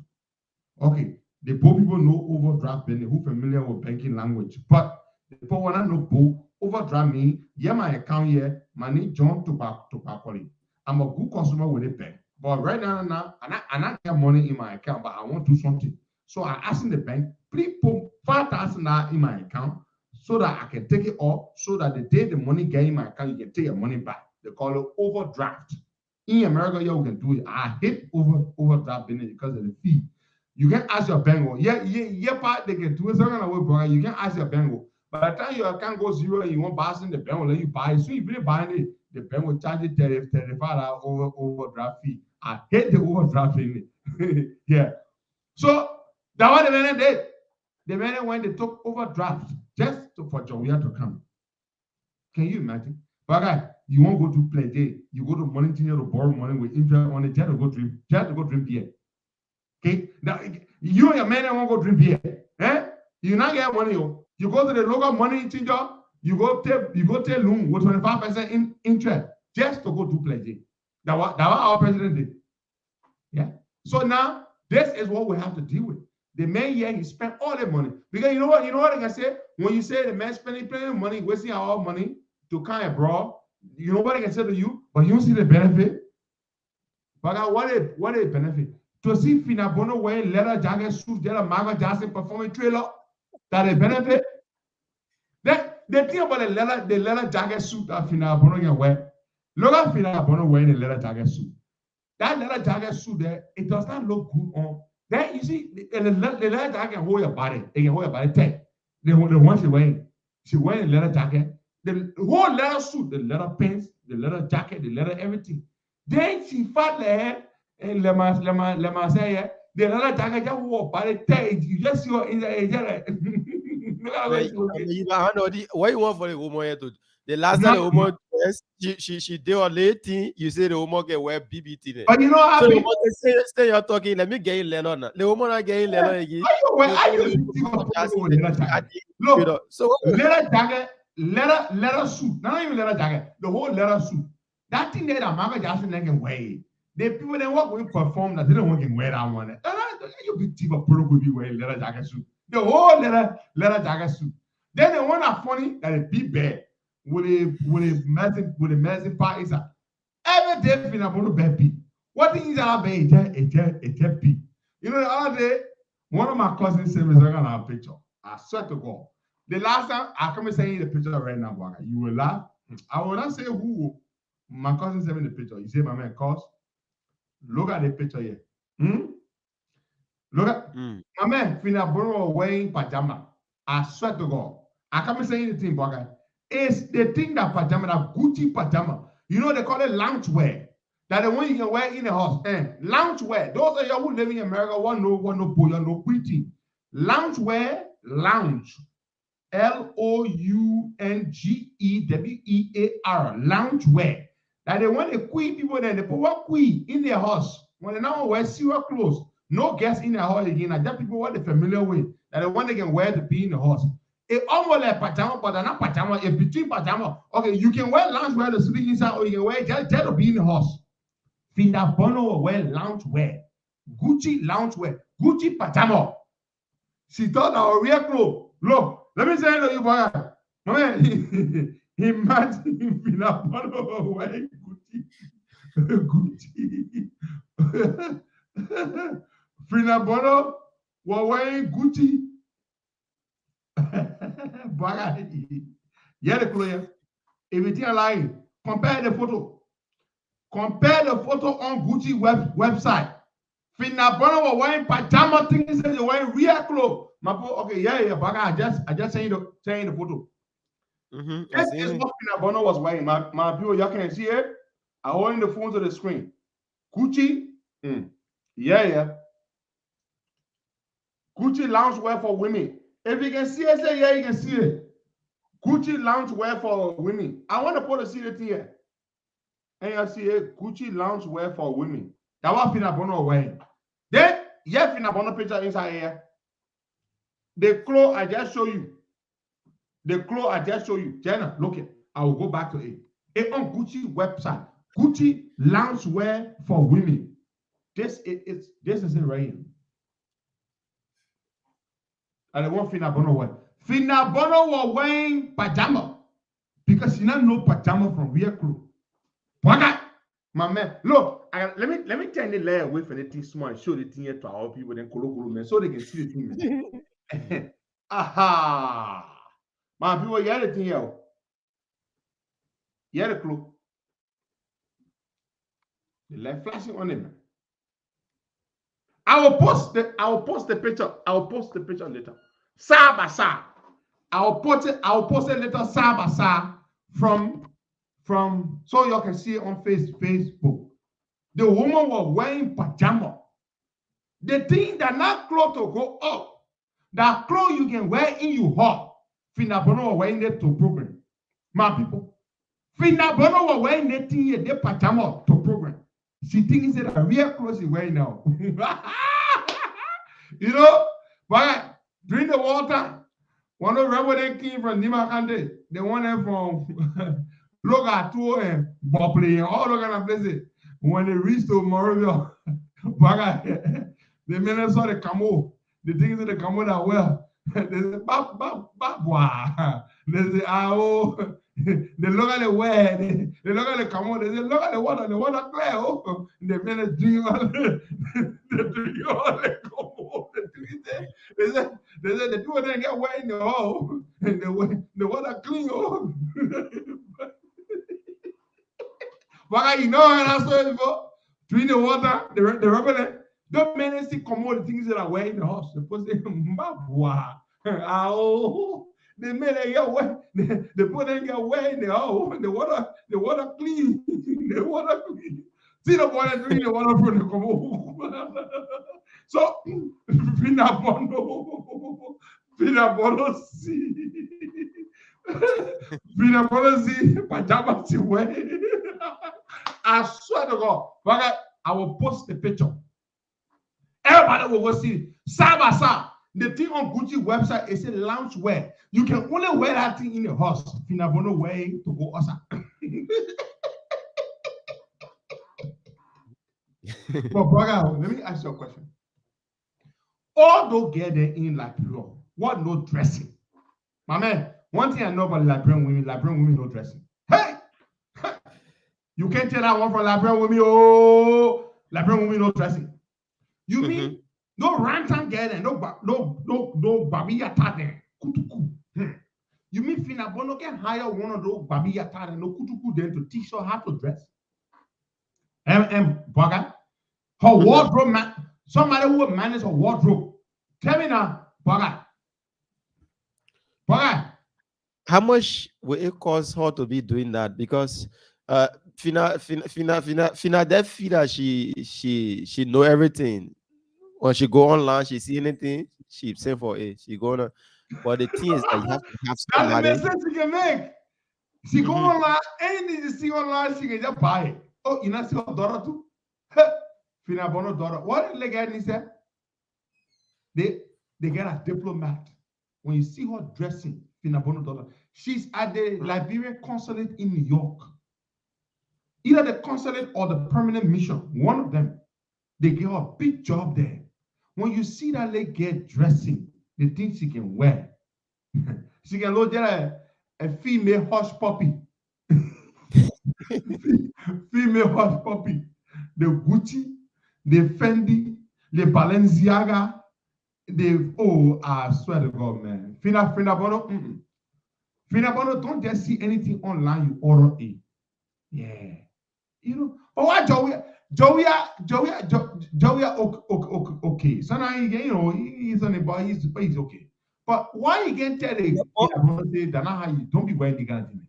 Okay. The poor people know overdraft, who familiar with banking language. But the poor one know overdraft me, my account here, money John to Bakoli. I'm a good customer with a bank. But right now, and I get money in my account, but I want to do something. So I asked the bank, please put $5,000 in my account so that I can take it off, so that the day the money get in my account, you can take your money back. They call it overdraft. In America, you can do it. I hate overdraft business because of the fee. You can ask your bank, part they can do it. You can ask your bank. By the time your account goes zero and you want buy something, the bank will let you buy it. So if you buy it, the bank will charge you $35 overdraft fee. I hate the overdraft fee. Yeah. So that what the man did. The man when they took overdraft just for Jovia to come. Can you imagine? But guy, you won't go to play day. You go to money to borrow money with interest on it. Just to go drink beer. Okay, now you and your man won't go drink beer. You not get money. You go to the local money changer. You go take loan with 25% in interest just to go to play day. That what our president did. Yeah. So now this is what we have to deal with. The man here, he spent all that money. Because you know what I can say? When you say the man spending plenty of money, wasting our money to come abroad, you know what I can say to you? But you don't see the benefit. But what is benefit? To see Fina Bono wearing leather jacket suit, there Margaret Jackson performing trailer, that is benefit. The thing about the leather jacket suit that Fina Bono can wear, look at Fina Bono wearing the leather jacket suit. That leather jacket suit there, it does not look good on. Then you see, the leather jacket can hold your body. It can hold your body tight. The one she's wearing a leather jacket. The whole leather suit, the leather pants, the leather jacket, the leather everything. Then she fought the hair and let me say, the leather jacket just wore body tight. You just see her in the what you want for the woman here to? The last time the woman she did a late thing, you say the woman can wear BBT. But you know how so the woman stay you're talking, let me get in Lennon. The woman are getting Lennon again. Look, so leather jacket, leather suit, not even leather jacket, the whole leather suit. That thing there that Margaret Jackson can wear. The people that work with perform that they don't want to wear that one. You be cheap of product will be wearing leather jacket suit. The whole leather jacket suit. Then the one that funny that a big bear with a massive part is every day Fina Bono bad pee. What thing is that bear? A pee. You know the other day, one of my cousins sent me a picture. I swear to God. The last time I come and send you the picture right now, Baka, you will laugh. I will not say who. My cousin sent me the picture. He said, my man, cuz, look at the picture here. Look at my man, Fina Bono wearing pajama. I swear to God. I come and say the thing, Baka. It's the thing that pajama, that Gucci pajama. You know, they call it loungewear. That the one you can wear in the house. Loungewear. Those are y'all who live in America, want no boy, no quitting. Loungewear, lounge. Loungewear. Loungewear. That they want the queen people there, they put one queen in their house. When they now wear serious clothes, no guests in their house again. And that people what they're familiar with. That the one they can wear to be in the house. It almost like pajama, but not pajama. It's between pajama. Okay, you can wear loungewear to sleep inside, or you can wear just to be in the house. Fina Bono will wear loungewear. Gucci loungewear. Gucci pajama. She thought our real clothes. Look, let me say to you, boy. Man, imagine Fina Bono wearing Gucci. Fina Bono was wearing Gucci. Yeah, the player. Everything alive. Compare the photo. Compare the photo on Gucci website. Fina Bono was wearing pajama things and they wearing real clothes. My boy, okay, yeah, but I just saying the photo. This is what Fina Bono was wearing. My people, y'all can see it. I hold the phone to the screen. Gucci, yeah. Gucci loungewear for women. If you can see it, say yeah, you can see it. Gucci loungewear for women. I want to put a CD here. And you see it, Gucci loungewear for women. That was Fina Bono wearing. Then, yeah, Fina Bono picture inside here. The clothes I just show you. Jenna, look it. I will go back to it. It's on Gucci website. Gucci loungewear for women. This is it right here. And the one Fina Bono wear. Fina Bono was wearing pajama because she not know pajama from real clothes. My man, look, let me turn the layer away from the thing small and show the thing here to our people, then Kolo man, so they can see the thing. Man. Aha! My people, you the thing here. You the clue. The light flashing on him. I will post the picture. I will post the picture later. Side. I will post it later side from so you can see it on Facebook. The woman was wearing pajama. The thing that not clothes to go up. That clothes you can wear in your heart. Finabono was wearing it to program. My people. Finabono was wearing that thing the pajama to program. She thinks it's a real clothes he's wearing now. You know, but during the water, one of the rebel came from Nimakande, the one from Loga and Bopley and all those kind of places. When they reached to Morovia, the men saw the camo, the things in the camo that well. They say, Babwa. They say, oh, they look at the wear, they look at the camo, they say, look at the water clear. Oh, the men drink all the camo. They say, the two of them get wet in the hole, and the water clean. Oh. But you know, and I saw it before. Drink the water, the rebel. Don't men see commode the things that are wearing in the house. Suppose they wow. Oh, they made a get wet. They put them get wet in the house. The water clean. The water clean. See the boy drink the water from the commode. So Vinabono see. Vinabono see pajama see wear. I swear to God, I will post the picture. Everybody will go see Sabasa. The thing on Gucci website is a loungewear. You can only wear that thing in the house. Finabono way to go outside. But brother, let me ask you a question. All those get there in Liberia, what no dressing? My man, one thing I know about Liberian women no dressing. Hey! You can't tell that one from Liberian women, oh, Liberian women no dressing. You mean no rantan get there, no babiyata there, kutuku. You mean Finabono can hire one of those babiyata and no kutuku then to teach her how to dress? Baga, her wardrobe man, somebody who manage her wardrobe. Tell me now, Baga. How much will it cost her to be doing that? Because Fina she know everything. When she go online, she see anything, she send for it. She gonna. But the thing is that you have to have somebody. That's the best sense she can make. She go online, anything you see online, she can just buy it. Oh, you not see her daughter too? Finabono daughter. What did they get in there? They get a diplomat. When you see her dressing, Finabono daughter, she's at the Liberian consulate in New York. Either the consulate or the permanent mission, one of them, they give her a big job there. When you see that lady get dressing, the things she can wear, she can look at a female hush puppy. Female hush puppy. The Gucci, the Fendi, the Balenciaga, I swear to God, man. Finabono, don't just see anything online, you order it. Yeah. You know, but why Joey, okay. So now you know he's on the bar, he's okay. But why you can tell the that now how you don't be wearing the guarantee?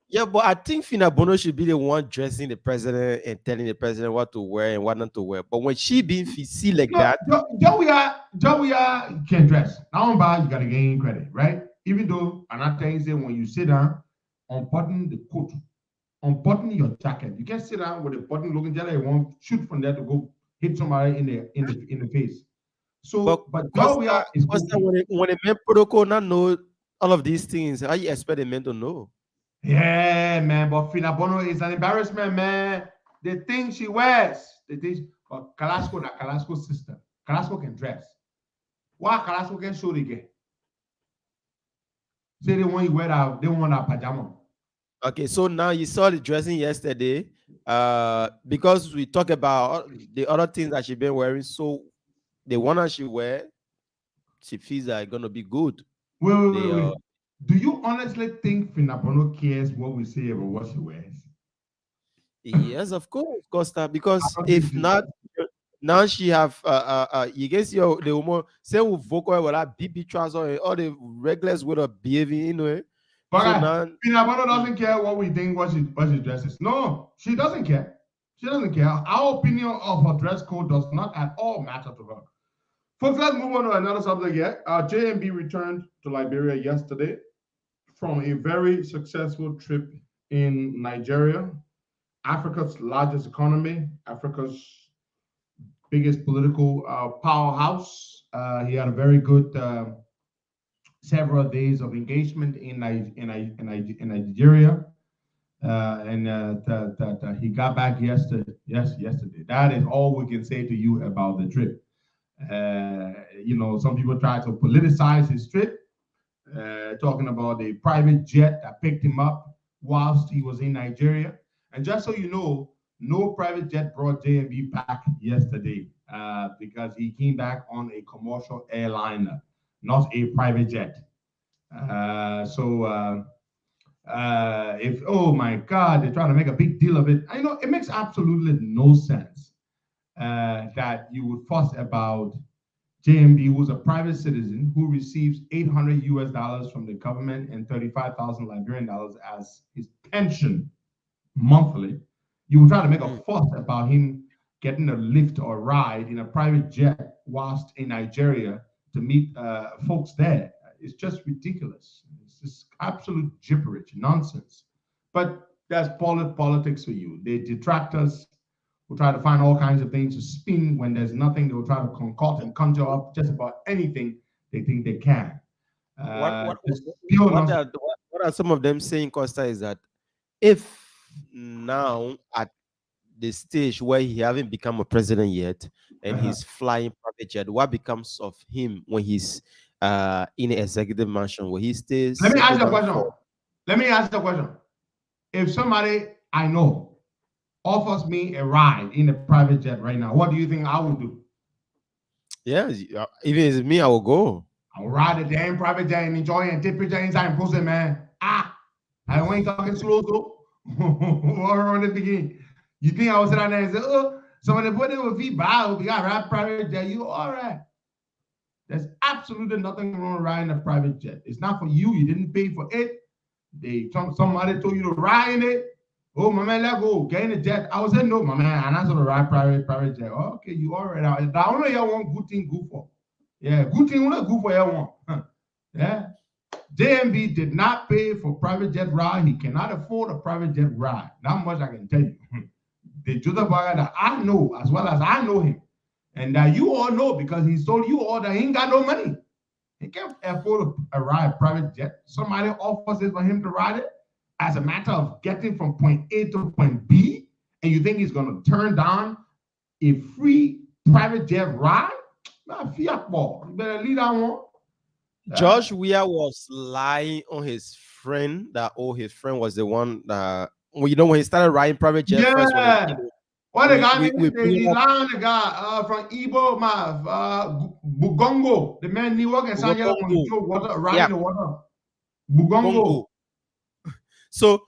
Yeah, but I think Finabono should be the one dressing the president and telling the president what to wear and what not to wear. But when she being see like that, Joey can dress. Now you gotta gain credit, right? Even though another thing is when you sit down, unbutton the coat, unbutton your jacket. You can't sit down with a button looking just like you want shoot from there to go hit somebody in the face. So, but Joey is when a man protocol not know all of these things, how you expect a man to know? Yeah, man, but Finabono is an embarrassment, man. The thing she wears, but Kalasco sister. Kalasco can dress. Why Kalasco can show the gay? Say they want you wear that, they want that pajama. Okay, so now you saw the dressing yesterday. because we talk about the other things that she been wearing, so the one that she wear, she feels like gonna be good. Wait. Do you honestly think Finabono cares what we say about what she wears? Yes, of course, Costa. Because I don't think if she not, now she have you guess your the woman say with vocal with that BB trouser and all the regulars with a behaving, you know. But So now Finabono doesn't care what we think, what she dresses. No, she doesn't care. She doesn't care. Our opinion of her dress code does not at all matter to her. Folks, let's move on to another subject here. JMB returned to Liberia yesterday from a very successful trip in Nigeria, Africa's largest economy, Africa's biggest political powerhouse. He had a very good several days of engagement in Nigeria. He got back yesterday. Yesterday. That is all we can say to you about the trip. Some people try to politicize his trip, talking about the private jet that picked him up whilst he was in Nigeria. And just so you know, no private jet brought JMB back yesterday because he came back on a commercial airliner, not a private jet. If, oh my God, they're trying to make a big deal of it. I know it makes absolutely no sense that you would fuss about JMB, who's a private citizen who receives $800 from the government and 35,000 Liberian dollars as his pension monthly. You would try to make a fuss about him getting a lift or ride in a private jet whilst in Nigeria to meet folks there. It's just ridiculous. It's just absolute gibberish, nonsense. But that's politics for you. The detractors will try to find all kinds of things to spin when there's nothing. They will try to concoct and conjure up just about anything they think they can. What are some of them saying, Costa, is that if now at the stage where he haven't become a president yet and he's flying private jet, what becomes of him when he's in an executive mansion where he stays? Let me ask you a question. If somebody I know offers me a ride in a private jet right now, what do you think I would do? Yeah, even if it's me, I will go. I'll ride the damn private jet and enjoy and take pictures inside and post it, man. I ain't talking slow, though. Or the beginning. You think I was sitting there and say, oh, somebody put it with feet by, we got ride private jet, you all right. There's absolutely nothing wrong with riding a private jet. It's not for you. You didn't pay for it. Somebody told you to ride in it. Oh, my man, let go. Get in the jet. I was saying, no, my man, I'm not going to ride private jet. Oh, okay, you all right. I only have one good thing good for. Yeah, good thing, only good for everyone. Yeah. JMB did not pay for private jet ride. He cannot afford a private jet ride. Not much I can tell you. The Joseph Baga that I know, as well as I know him, and that you all know because he told you all that he ain't got no money. He can't afford a ride private jet. Somebody offers it for him to ride it as a matter of getting from point A to point B, and you think he's going to turn down a free private jet ride? Nah, fiat ball. You better leave that one. Josh Weah was lying on his friend that his friend was the one that when he started riding private jet first. What the guy he lied on the guy from Igbo Bugongo, the man New York and San Diego water riding the water. Bugongo. So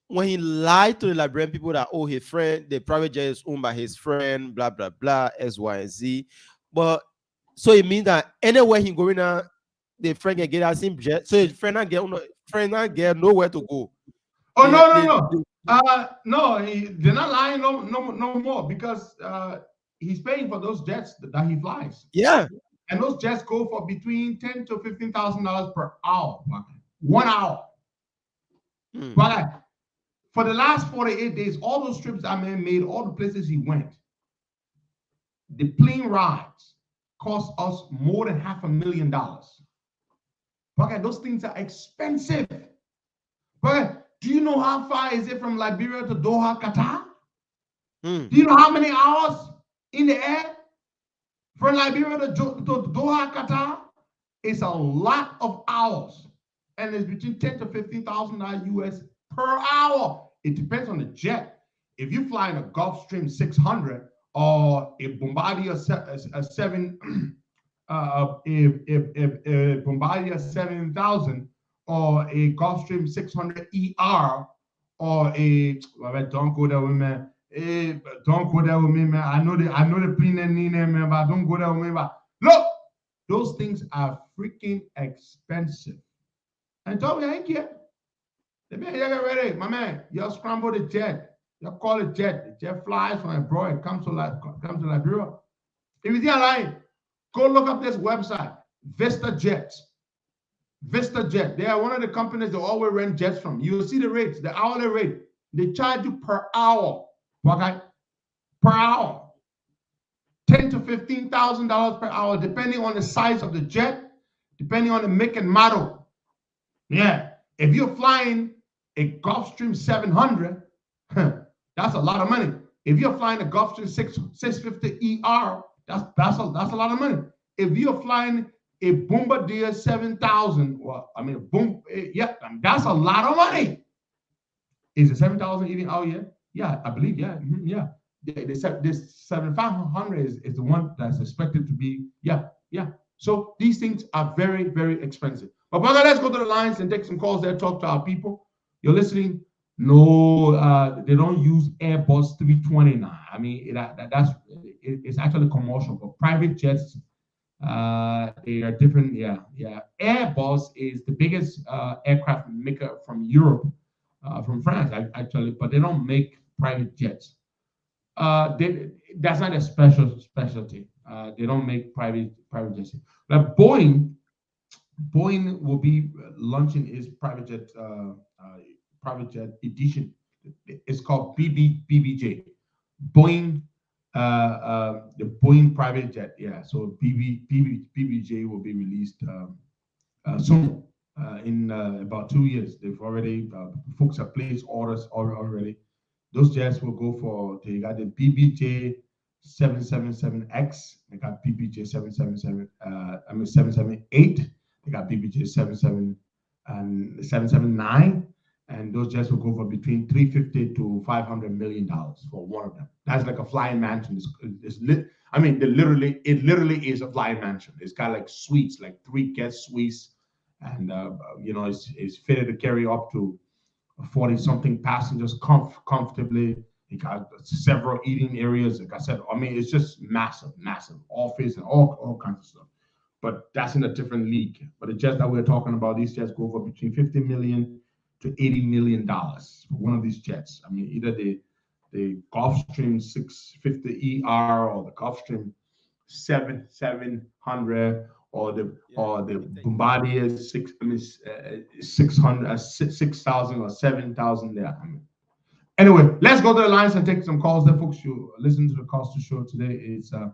when he lied to the Liberian people that his friend, the private jet is owned by his friend, blah blah blah, X, Y, and Z. But so it means that anywhere he going now, the friend can get that same jet. So his friend not get nowhere to go. Oh no, they're not lying no more because he's paying for those jets that he flies. Yeah, and those jets go for between $10,000 to $15,000 per hour, 1 hour. But for the last 48 days, all those trips that man made, all the places he went, the plane rides cost us more than $500,000. But those things are expensive. But do you know how far is it from Liberia to Doha, Qatar? Do you know how many hours in the air from Liberia to Doha, Qatar? It's a lot of hours. And it's between $10,000 to $15,000 US per hour. it depends on the jet. If you fly in a Gulfstream 600 or a Bombardier 7, if Bombardier 7000 or a Gulfstream 600 ER or a don't go there with me. Don't go there with me, man. I know the plane name, man, but don't go there with me. But look, those things are freaking expensive. And tell me, I ain't care. Let me get ready, my man. Y'all scramble the jet. Y'all call it jet. The jet flies from abroad and comes to Liberia. If you think lying, go look up this website, VistaJet. VistaJet. They are one of the companies that always rent jets from. You'll see the rates, the hourly rate. They charge you per hour. Okay? Per hour. $10,000 to $15,000 per hour, depending on the size of the jet, depending on the make and model. Yeah. If you're flying a Gulfstream 700, that's a lot of money. If you're flying a Gulfstream 650 ER, that's a lot of money. If you're flying a Bombardier 7000, that's a lot of money. Is it 7,000 even out yet? Yeah, I believe, yeah. Yeah. They said this 7,500 is the one that's expected to be, yeah. So these things are very, very expensive. But brother, let's go to the lines and take some calls there, talk to our people. You're listening? No, they don't use Airbus 329. I mean, it's actually commercial, but private jets, they are different. Yeah. Airbus is the biggest aircraft maker from Europe, from France, actually, but they don't make private jets. That's not a specialty. They don't make private jets. But Boeing will be launching its private jet edition. It's called BBJ. Boeing, the Boeing private jet. Yeah. So BBJ will be released soon. In about 2 years. They've already folks have placed orders already. Those jets will go for, they got the BBJ 777X, they got BBJ 778, they got BBJ 77 and 779, and those jets will go for between $350 to $500 million for one of them. That's like a flying mansion. It literally is a flying mansion. It's got like suites, like 3 guest suites, and it's fitted to carry up to 40-something passengers comfortably. It got several eating areas. Like I said, it's just massive office and all kinds of stuff. But that's in a different league. But the jets that we're talking about, these jets go for between $50 million to $80 million for one of these jets. I mean, either the Gulfstream 650 ER or the Gulfstream 700 or the Bombardier 6,000 or 7,000 there. Anyway, let's go to the lines and take some calls there, folks. You listen to the Costa Show. Today is the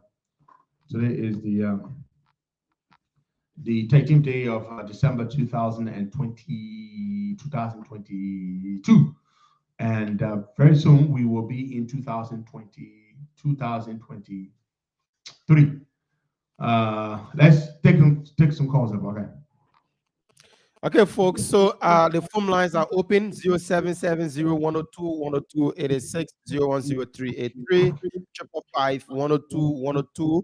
13th day of December 2022. And very soon we will be in 2023. Let's take some calls up, okay? Okay, folks. So the phone lines are open: 0770-102-102, 86-010383, 555-102-102.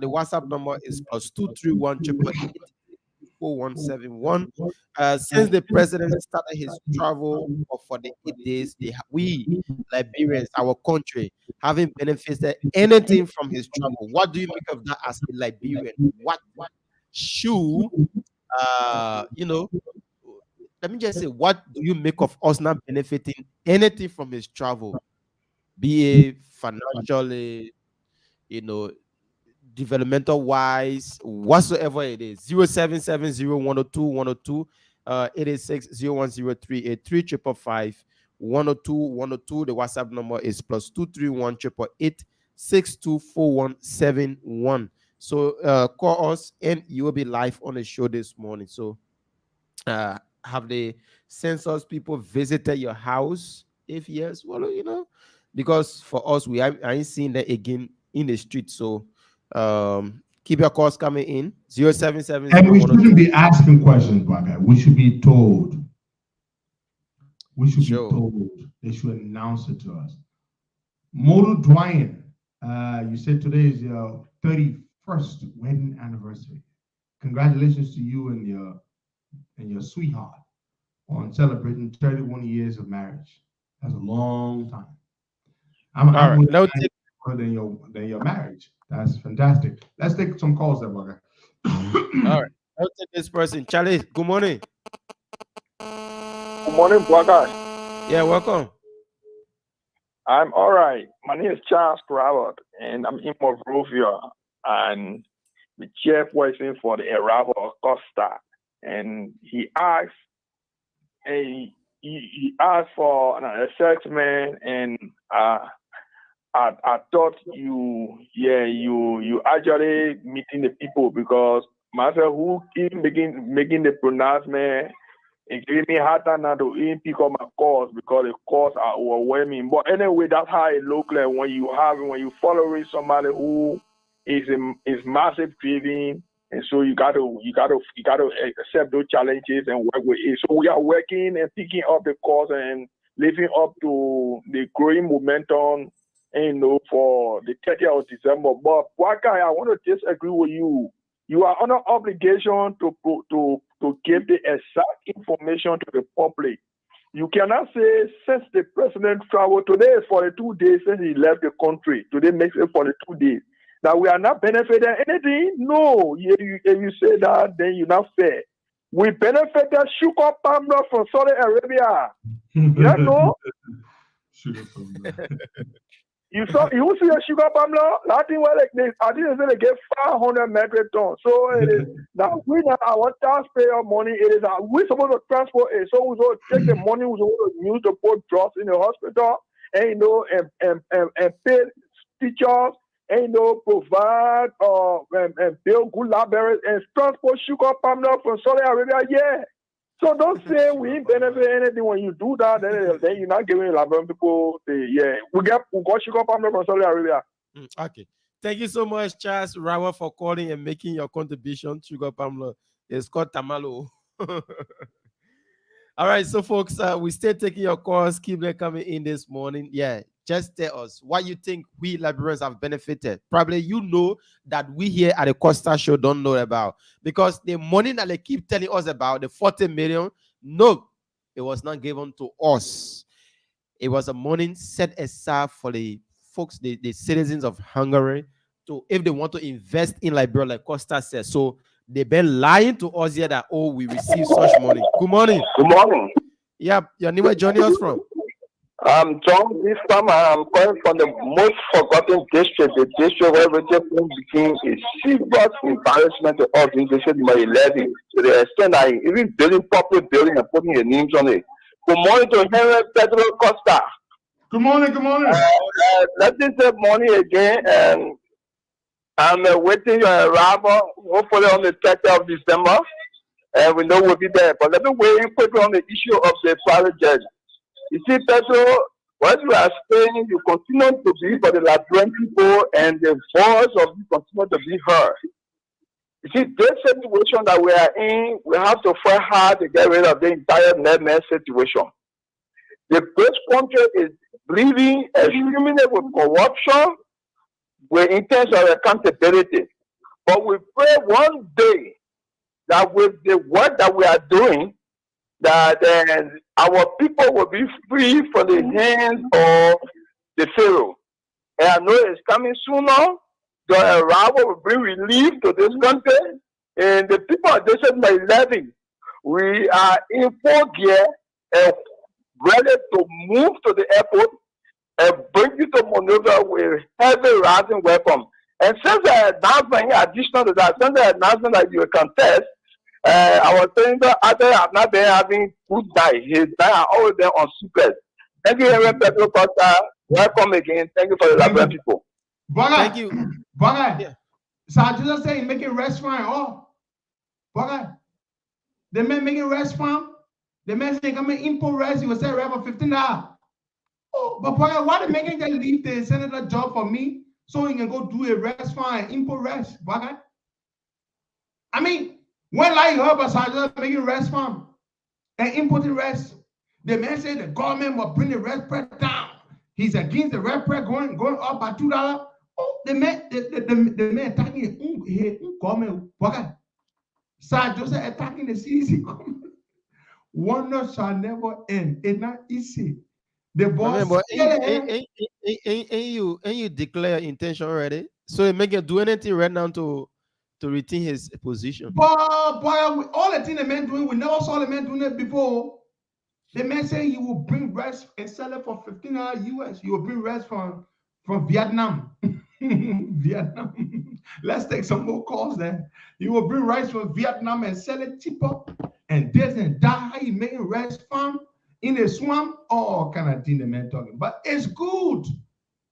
The WhatsApp number is +231-888-4171. Since the president started his travel for the 8 days, we Liberians, our country, haven't benefited anything from his travel. What do you make of that as a Liberian? What should let me just say, what do you make of us not benefiting anything from his travel, be it financially, developmental wise, whatsoever it is? 0770-102-102, 86-010383, 555-102-102. The WhatsApp number is +231-888-624171. So call us and you will be live on the show this morning. So have the census people visited your house? If yes, well, because for us, I ain't seen that again in the street. So keep your calls coming in. 0770. And we shouldn't be asking questions, brother. We should be told. We should Sure. be told. They should announce it to us. Model Dwayne, you said today is your 31st wedding anniversary. Congratulations to you and your sweetheart on celebrating 31 years of marriage. That's a long time. I'm All right. more Now, than your marriage. That's fantastic. Let's take some calls there, Bugger. all right. I'll take this person. Charlie, good morning. Good morning, Bugger. Yeah, welcome. I'm all right. My name is Charles Crawford, and I'm in Monrovia, and the chairperson for the arrival of Costa. And he asked for an assessment, and I thought you actually meeting the people, because myself who keep making the pronouncement, it gave me a hard time now to even pick up my calls because the calls are overwhelming. But anyway, that's how it looks like when you following somebody who is massive grieving, and so you got to accept those challenges and work with it. So we are working and picking up the calls and living up to the growing momentum, for the 30th of December. But Waka, I want to disagree with you. You are under obligation to give the exact information to the public. You cannot say since the president traveled, today is 42 days since he left the country. Today makes it 42 days. That we are not benefiting anything? No. If you say that, then you're not fair. We benefited sugar palm nut from Saudi Arabia. You don't know? Sugar palm nut. You see a sugar palm nut? I think they get 500 metric tons. So it is now our taxpayer money. It is we're supposed to transport it. So we supposed to take the money. We're supposed to use to put drugs in the hospital, and pay teachers, provide and build good libraries and transport sugar palm nut from Saudi Arabia. Yeah. So don't say we ain't benefit anything when you do that. Then you're not giving Liberian people we got sugar palm nut from Saudi Arabia. Okay. Thank you so much, Charles Rawa, for calling and making your contribution. Sugar palm nut. It's called Tamalo. All right, so folks, we still taking your calls. Keep them coming in this morning. Yeah, just tell us what you think we Liberians have benefited. Probably you know that we here at the Costa Show don't know about, because the money that they keep telling us about, the 40 million, no, it was not given to us. It was a money set aside for the folks, the citizens of Hungary, to if they want to invest in Liberia, like Costa said. So they've been lying to us here that, oh, we receive such money. Good morning. Good morning. Yeah, your name, where joining us from? I'm John. This time I'm calling from the most forgotten district, the district where everything became a serious embarrassment to us in district number 11, to the extent that even building public building and putting your names on it. Good morning to Henry Pedro Costa. Good morning. Good morning. Let me say morning again, and I'm waiting your arrival, hopefully on the 30th of December, and we know we'll be there. But let me wait quickly on the issue of the private jet. You see, Pedro, what you are saying, you continue to be for the Liberian people, and the voice of you continue to be heard. You see, this situation that we are in, we have to fight hard to get rid of the entire net situation. This country is breathing extremely with corruption, with intense of accountability. But we pray one day that with the work that we are doing, that our people will be free from the hands of the Pharaoh. And I know it's coming sooner. The arrival will bring relief to this country. And the people of District 11, we are in full gear and ready to move to the airport and bring you to Monrovia with heavy rising welcome. And since the announcement, in addition to that, since the announcement that you contest, I was saying that I have not been having good night. His night are always been on super. Thank you, Reverend Pedro Costa. Welcome again. Thank you for the Liberian people. Thank you. Baga. So I just say making restaurant. Oh, Baga. The man making restaurant. The man saying come in import rest. You will say for $15. Oh, but Baga, why they making them leave the senator job for me so he can go do a restaurant and import rest? Baga. I mean, when like her, but I just making restaurant and importing rest. The man said the government will bring the red bread down. He's against the red bread going up by $2. Oh, the man attacking the government. Sir Joseph attacking the CDC government. Wonder shall never end. It's not easy. The boss. Remember, and you declare intention already, so he make him do anything right now to retain his position. Boy, all the things the man doing, we never saw the man doing it before. The man said he will bring rice and sell it for $15 US. He will bring rice from Vietnam. Vietnam. Let's take some more calls then. He will bring rice from Vietnam and sell it cheaper. And this and that, how he making rice farm in a swamp. All kind of thing the man talking. But it's good.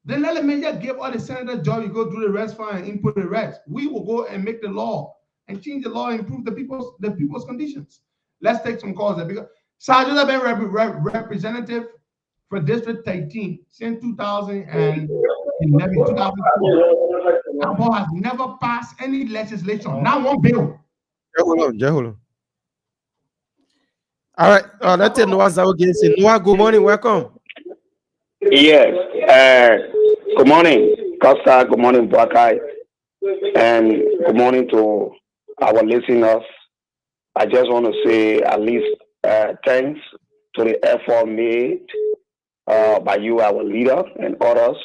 Then let the man just give all the senator job. You go do the rice farm and input the rice. We will go and make the law and change the law and improve the people's conditions. Let's take some calls there because Sergeant have been representative for District 13 since 2011, 2012. Abo has never passed any legislation, not one bill. Hold on. All right, let's take Noah Zao again. Noah, good morning, welcome. Yes, good morning, Costa, good morning, Buakai, and good morning to our listeners. I just want to say at least thanks to the effort made by you, our leader, and others,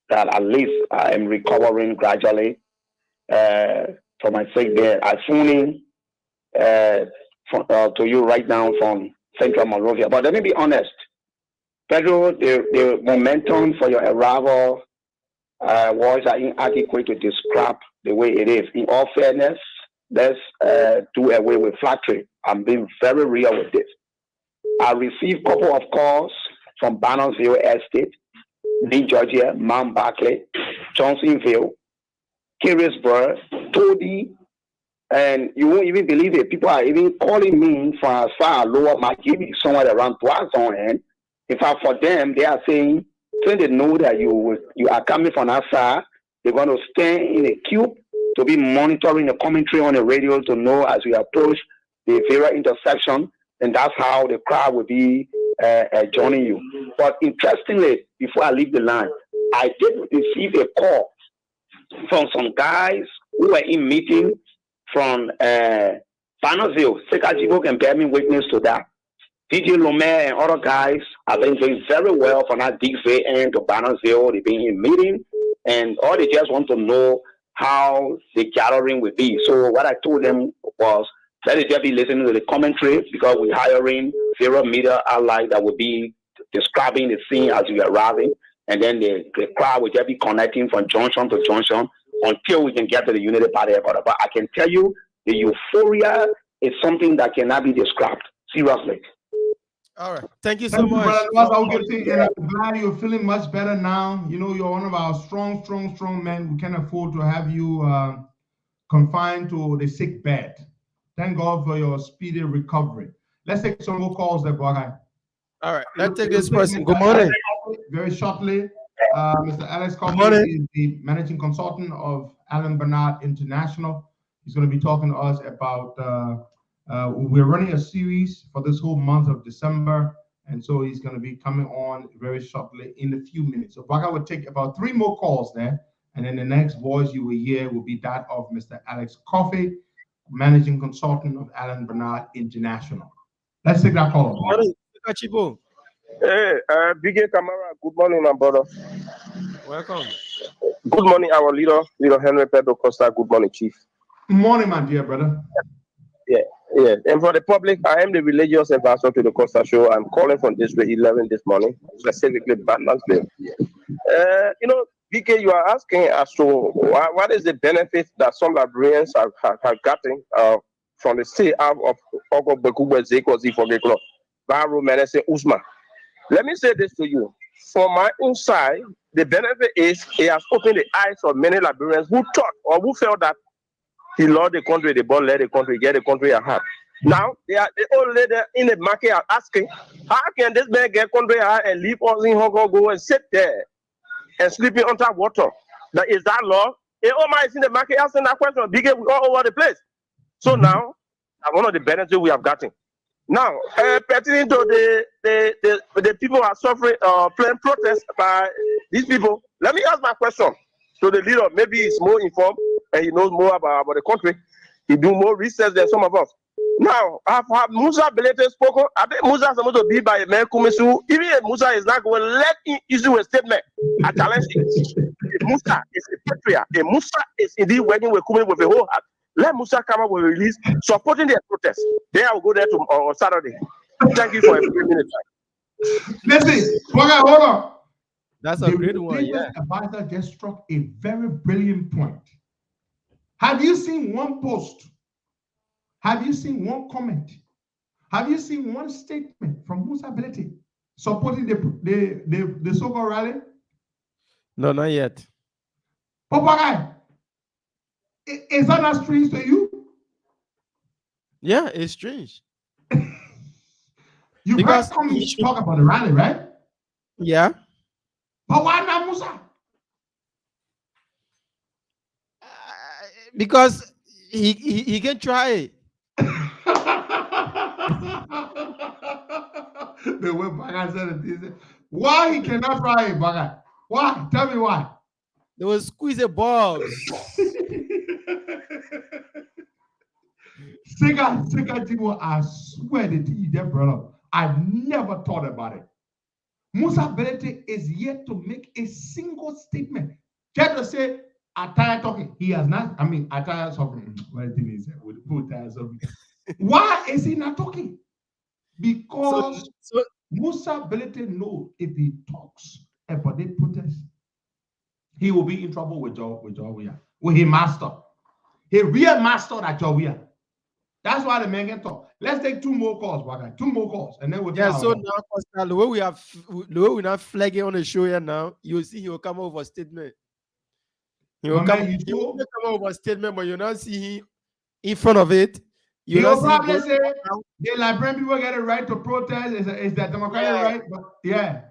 that at least I am recovering gradually for my sake there. I phone in to you right now from Central Monrovia. But let me be honest, Pedro, the momentum for your arrival words are inadequate to describe the way it is. In all fairness, let's do away with flattery. I'm being very real with this. I received a couple of calls from Bannersville Estate, New Georgia, Mount Barclay, Johnsonville, Carysburg, Tody, and you won't even believe it. People are even calling me from as far as Lower Makini, somewhere around Poisson. And in fact, for them, they are saying, since they know that you are coming from outside, they're going to stand in a queue to be monitoring the commentary on the radio to know as we approach the various intersection, and that's how the crowd will be joining you. But interestingly, before I leave the line, I did receive a call from some guys who were in meeting from Bannersville. Sekajibo can bear me witness to that. DJ Lomé and other guys have been doing very well from that Dixie end to Bannersville. They've been in meeting, and all they just want to know how the gathering will be. So what I told them was, let it just be listening to the commentary, because we're hiring various media outlets that will be describing the scene as we are arriving, and then the crowd will just be connecting from junction to junction until we can get to the Unity Party headquarters. But I can tell you, the euphoria is something that cannot be described. Seriously. All right. Thank you so much. And I'm glad you're feeling much better now. You know, you're one of our strong men. We can't afford to have you confined to the sick bed. Thank God for your speedy recovery. Let's take some more calls there, Boakai. All right. Let's take this person. Good morning. Very shortly, Mr. Alex Coffey is the managing consultant of Alan Bernard International. He's going to be talking to us about we're running a series for this whole month of December, and so he's going to be coming on very shortly in a few minutes. So Baka will take about 3 more calls there, and then the next voice you will hear will be that of Mr. Alex Coffey, managing consultant of Alan Bernard International. Let's take that call. Hey, BK Kamara, good morning, my brother. Welcome. Good morning, our leader Henry Pedro Costa. Good morning, Chief. Good morning, my dear brother. Yeah. And for the public, I am the religious advisor to the Costa Show. I'm calling from District 11 this morning, specifically Batmansville. BK, you are asking as to what is the benefit that some Liberians have gotten from the stay out of Ogobekube Zekozi for Geklo, Baru Menese Usma. Let me say this to you. From my own side, the benefit is it has opened the eyes of many Liberians who thought or who felt that he lost the country, the ball led the country, get the country at heart. Now, they all there in the market are asking, how can this man get country at heart and leave us in Hong Kong, go and sit there and sleeping under water? Is that law? Omar is in the market asking that question, big all over the place. So now, one of the benefits we have gotten. Now, pertaining to the people who are suffering, playing protest by these people, let me ask my question to the leader. Maybe he's more informed and he knows more about the country. He do more research than some of us. Now, have Musa Belete spoken? I think Musa is supposed to be by a man Kumisu. Even if Musa is not going to let him issue a statement, I challenge him. If Musa is a patriot, if Musa is indeed working with Kumi with a whole heart, let Musa come up with a release supporting their protest. Then I will go there on Saturday. Thank you for a few minutes. Listen, hold on. That's a great one. Yeah. Advisor just struck a very brilliant point. Have you seen one post? Have you seen one comment? Have you seen one statement from Musa Belete supporting the so-called rally? No, not yet. Papa guy, is that not strange to you? Yeah, it's strange. You guys come and talk about the rally, right? Yeah. But why not Musa? Because he can try. The way Baga said it, why he cannot try it, Baga? Why? Tell me why. They will squeeze the balls. Sega Timo, I swear to you, that brother, I never thought about it. Musa Belete is yet to make a single statement. Just to say, Ataya talking. He has not, Ataya talking. What thing is it? With Ataya talking. Why is he not talking? Because Musa Belete knows if he talks about the protest, he will be in trouble with Jawia, with his master. He real master at Jawia. That's why the man can talk. Let's take two more calls, Baga. 2 more calls, and then we'll so now, Costa, the way we're not flagging on the show here now, you'll see he will come over a statement. He will come over a statement, but you'll not see him in front of it. You'll probably say the Liberian people get a right to protest. Is that democratic right? But yeah.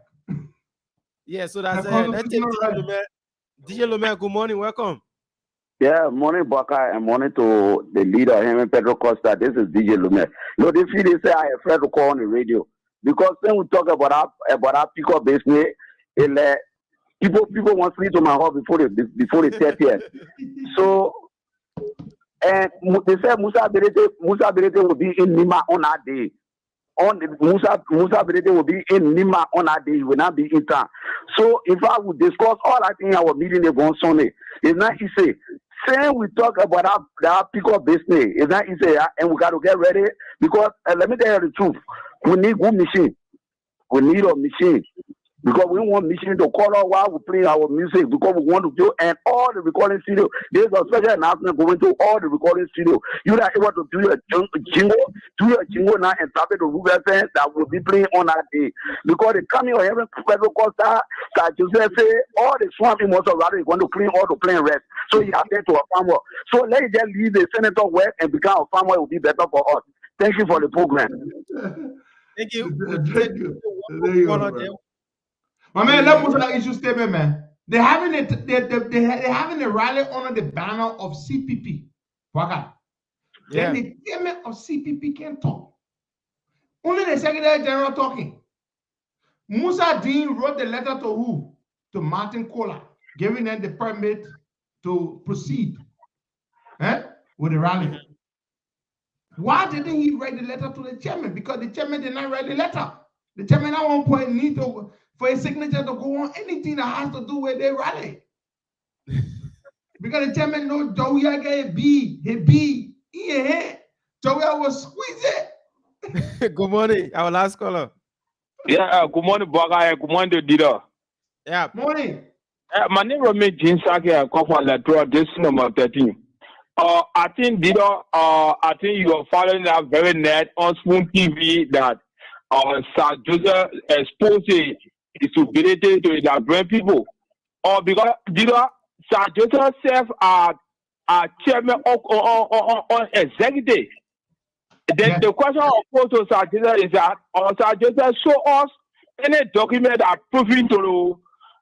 Yeah, so that's it. Let's take DJ Lumer, good morning, welcome. Yeah, morning, Baka, and morning to the leader, him and Pedro Costa. This is DJ Lumer. No, they feel they say I have afraid to call on the radio because when we talk about our pick-up business, people want to sleep to my house before the 30th. So, and they said Musa Belete will be in Nima on that day. Musa Belete will be in Nima on that day. He will not be in town. So, if I would discuss all I think our meeting is on Sunday, it's not easy. Saying we talk about our pick-up business, it's not easy, and we got to get ready because let me tell you the truth. We need good machine. We need a machine. Because we want machine to call out while we play our music because we want to do and all the recording studio. There's a special announcement going to all the recording studio. You're not able to do your jingle now and tap it to Ruben that will be playing on that day. Because the coming of heaven, Pedro Costa, that Joseph say, all the swamp in Montserrat is going to clean all the plane rest. So you have there to a farmer. So let it just leave the senator work and become a farmer. It will be better for us. Thank you for the program. Thank you. Thank you. My man, let me that issue statement, man. They're having a rally under the banner of CPP. Yeah. Then the chairman of CPP can't talk. Only the Secretary General talking. Musa Dean wrote the letter to who? To Martin Kohler, giving them the permit to proceed with the rally. Why didn't he write the letter to the chairman? Because the chairman did not write the letter. The chairman at one point need to for a signature to go on anything that has to do with their rally. Because the chairman knows Joey got a B. Joey will squeeze it. Good morning. Our last caller. Yeah, good morning, Baga. Good morning, Dida. Yeah. Morning. My name is Jin Saki. I come from Latrobe, this number 13. I think, Dida, I think you are following that very net on Spoon TV that Sir Joseph exposed his ability to Liberian people. Or because Sir Joseph serve as chairman on executive. Then the question I pose to Sir Joseph is that Sir Joseph show us any document that proving to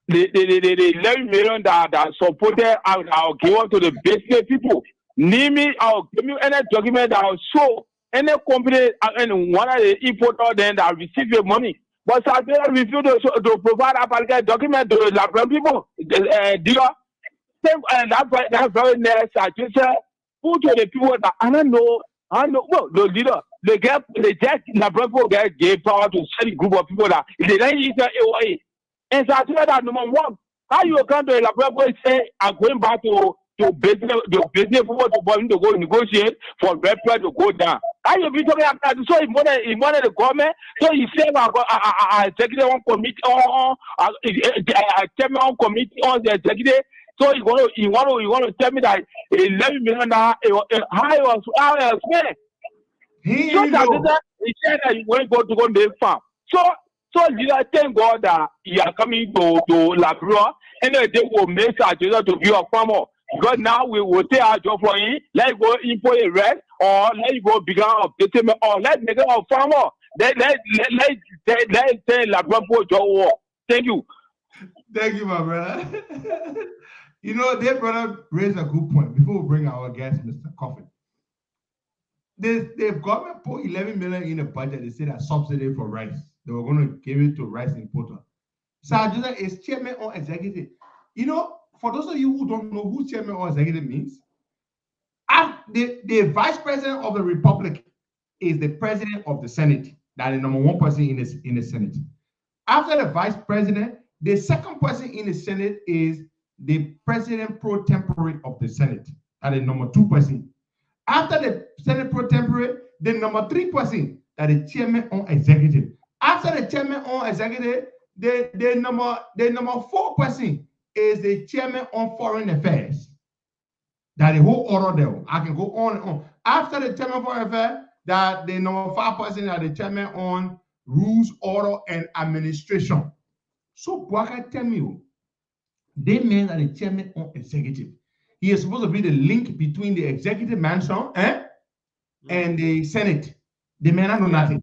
the 11 million that supported I'll give up to the basic people. Name me, I'll give you any document that will show any company and one of the importer then that receive the money. But South Africa refuse to provide a document to the people. Dealer. And that's very nice. I just put to the people that I don't know. Well, the leader, they just the get gave power to certain group of people that they don't use the AOA. And so I tell that number one, how you come to the Labrabo say I'm going back to business people to go negotiate for red price to go down. How you be talking about so he wanted the government, so he said I executive on committee chairman on committee on the executive. So you want to tell me that $11 million how else man? He said that you want to go to the farm. So you thank God that you are coming to Labrador and they will make Sajida to be a farmer. Because now we will take our job for him, let go import a rest, or let go begin of the or let make a farmer. Let Labrador job war. Thank you. Thank you, my brother. You know, their brother raised a good point. Before we bring our guest, Mr. Coffin. The government put 11 million in the budget. They said a subsidy for rice. They were going to give it to rice importer. Sajida is chairman or executive. You know, for those of you who don't know who chairman or executive means, the vice president of the republic is the president of the Senate. That is number one person in the Senate. After the vice president, the second person in the Senate is the president pro tempore of the Senate. That is number 2 person. After the Senate pro tempore, the number 3 person, that is chairman on executive. After the chairman on executive, the number 4 person is the chairman on foreign affairs. That the whole order there. I can go on and on. After the chairman on foreign affairs, that the number 5 person are the chairman on rules, order, and administration. So Bwaka tell me, they mean that the chairman on executive. He is supposed to be the link between the executive mansion and the Senate. The man don't know nothing.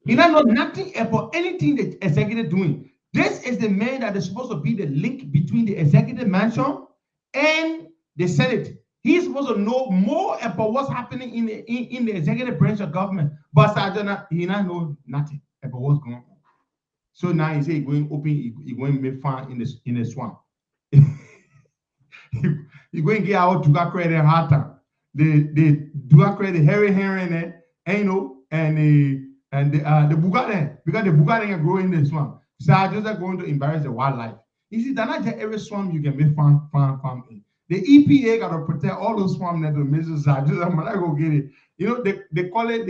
He don't know nothing about anything the executive doing. This is the man that is supposed to be the link between the executive mansion and the Senate. He's supposed to know more about what's happening in the executive branch of government. But he not know nothing about what's going on. So now he say he's going open, he's going to make fun in the swamp. He's going to get out to credit hard time. The do credit Harry Herring and the Bugatti, because the Bugatti are growing in the swamp. So I just are going to embarrass the wildlife. You see, they're not just every swamp you can make farm in. The EPA got to protect all those swamps that the misses are. Just I'm gonna go get it. You know, they call it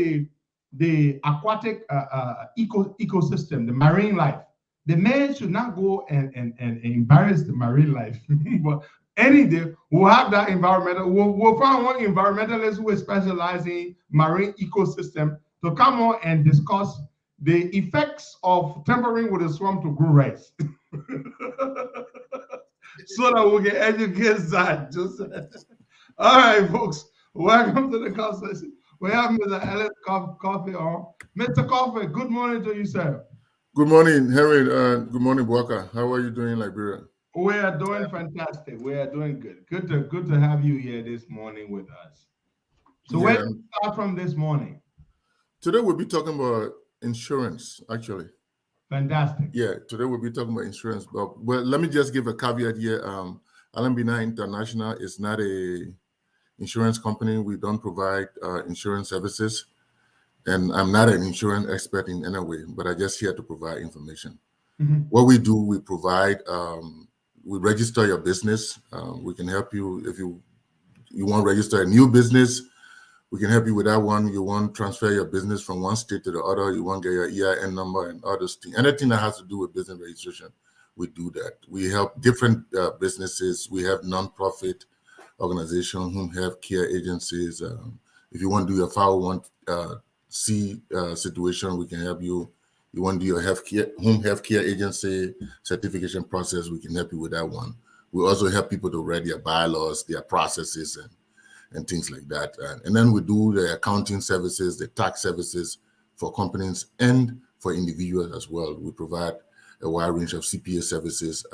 the aquatic ecosystem, the marine life. The man should not go and embarrass the marine life. But any day we'll have that environmental. We'll find one environmentalist who is specializing in marine ecosystem to come on and discuss the effects of tampering with the swamp to grow rice. So that we can educate that. All right, folks. Welcome to the conversation. We have Mr. Ellis Coffee on. Mr. Coffee, good morning to you, sir. Good morning, Harry. Good morning, Bwaka. How are you doing in Liberia? We are doing fantastic. We are doing good. Good to have you here this morning with us. So where do we start from this morning? Today we'll be talking about insurance, actually. Fantastic. Yeah, today we'll be talking about insurance. But let me just give a caveat here. Alambina International is not a insurance company. We don't provide insurance services. And I'm not an insurance expert in any way, but I'm just here to provide information. Mm-hmm. What we do, we provide, we register your business. We can help you if you want to register a new business. We can help you with that one. You want to transfer your business from one state to the other. You want to get your EIN number and other things. Anything that has to do with business registration, we do that. We help different businesses. We have nonprofit organizations, home health care agencies. If you want to do your 501c situation, we can help you. You want to do your home health care agency certification process, we can help you with that one. We also help people to write their bylaws, their processes, and things like that. And then we do the accounting services, the tax services for companies and for individuals as well. We provide a wide range of CPA services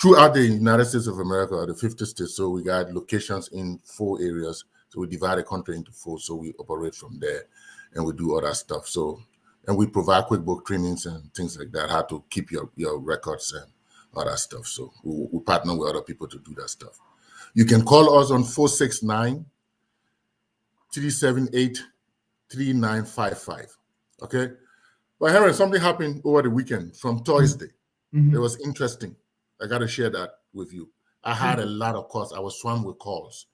throughout the United States of America, or the 50 states. So we got locations in 4 areas. So we divide the country into 4, so we operate from there, and we do other stuff. So, and we provide QuickBook trainings and things like that, how to keep your records and all that stuff. So we partner with other people to do that stuff. You can call us on 469-378-3955. Okay? But Henry, something happened over the weekend from Thursday. It was interesting. I got to share that with you. I had a lot of calls. I was swamped with calls.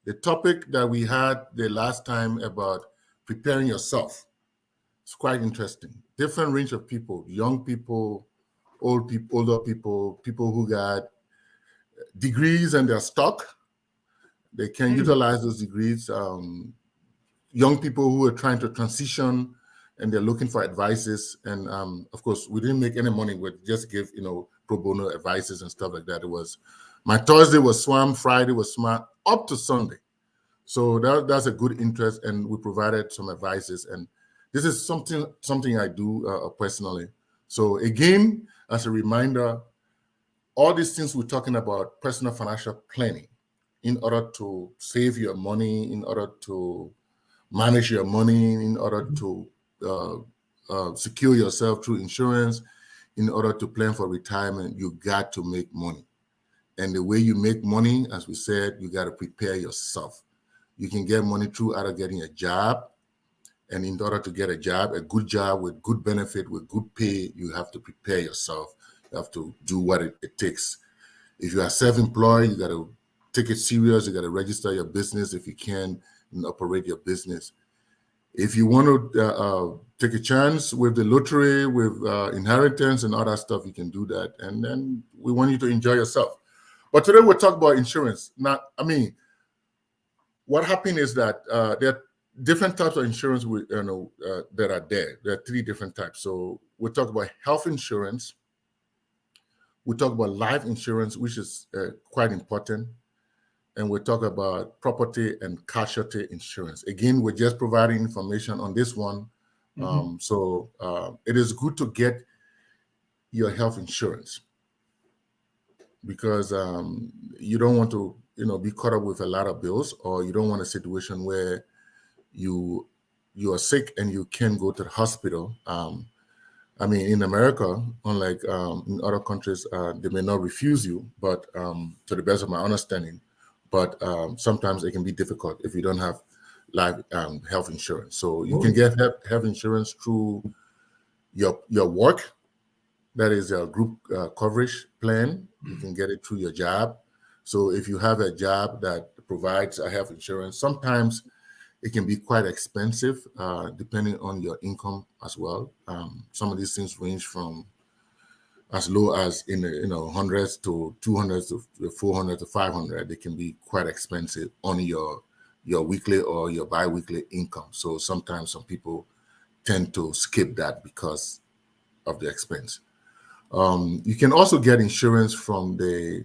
The topic that we had the last time about preparing yourself, it's quite interesting. Different range of people, young people, old people, older people, people who got degrees and they're stuck. They can utilize those degrees. Young people who are trying to transition and they're looking for advices. And of course, we didn't make any money. We just give, pro bono advices and stuff like that. My Thursday was swamped, Friday was smart, up to Sunday. So that's a good interest, and we provided some advices. And this is something I do personally. So again, as a reminder, all these things we're talking about, personal financial planning, in order to save your money, in order to manage your money, in order to secure yourself through insurance, in order to plan for retirement, you got to make money. And the way you make money, as we said, you got to prepare yourself. You can get money through either getting a job, and in order to get a job, a good job with good benefit, with good pay, you have to prepare yourself. You have to do what it takes. If you are self-employed, you got to take it serious. You got to register your business if you can and operate your business. If you want to take a chance with the lottery, with inheritance and all that stuff, you can do that. And then we want you to enjoy yourself. But today we'll talk about insurance. Now, what happened is that there are different types of insurance that are there. There are 3 different types. So we'll talk about health insurance. We'll talk about life insurance, which is quite important. And we'll talk about property and casualty insurance. Again, we're just providing information on this one. So it is good to get your health insurance, because you don't want to, be caught up with a lot of bills, or you don't want a situation where you are sick and you can't go to the hospital. In America, unlike in other countries, they may not refuse you, but to the best of my understanding, but sometimes it can be difficult if you don't have life health insurance. So you can get health insurance through your work. That is a group coverage plan. You can get it through your job. So if you have a job that provides a health insurance, sometimes it can be quite expensive, depending on your income as well. Some of these things range from as low as in hundreds to 200 to 400 to 500. They can be quite expensive on your weekly or your bi-weekly income. So sometimes some people tend to skip that because of the expense. You can also get insurance from the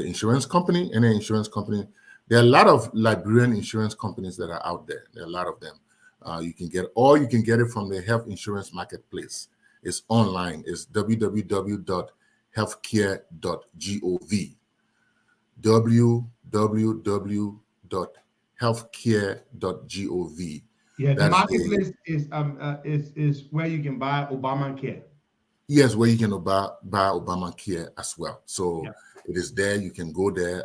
insurance company, any insurance company. There are a lot of Liberian insurance companies that are out there. There are a lot of them. You can get it from the health insurance marketplace. It's online. It's www.healthcare.gov. www.healthcare.gov. Yeah, the marketplace is where you can buy Obamacare. Yes, where you can buy Obamacare as well. So it is there. You can go there.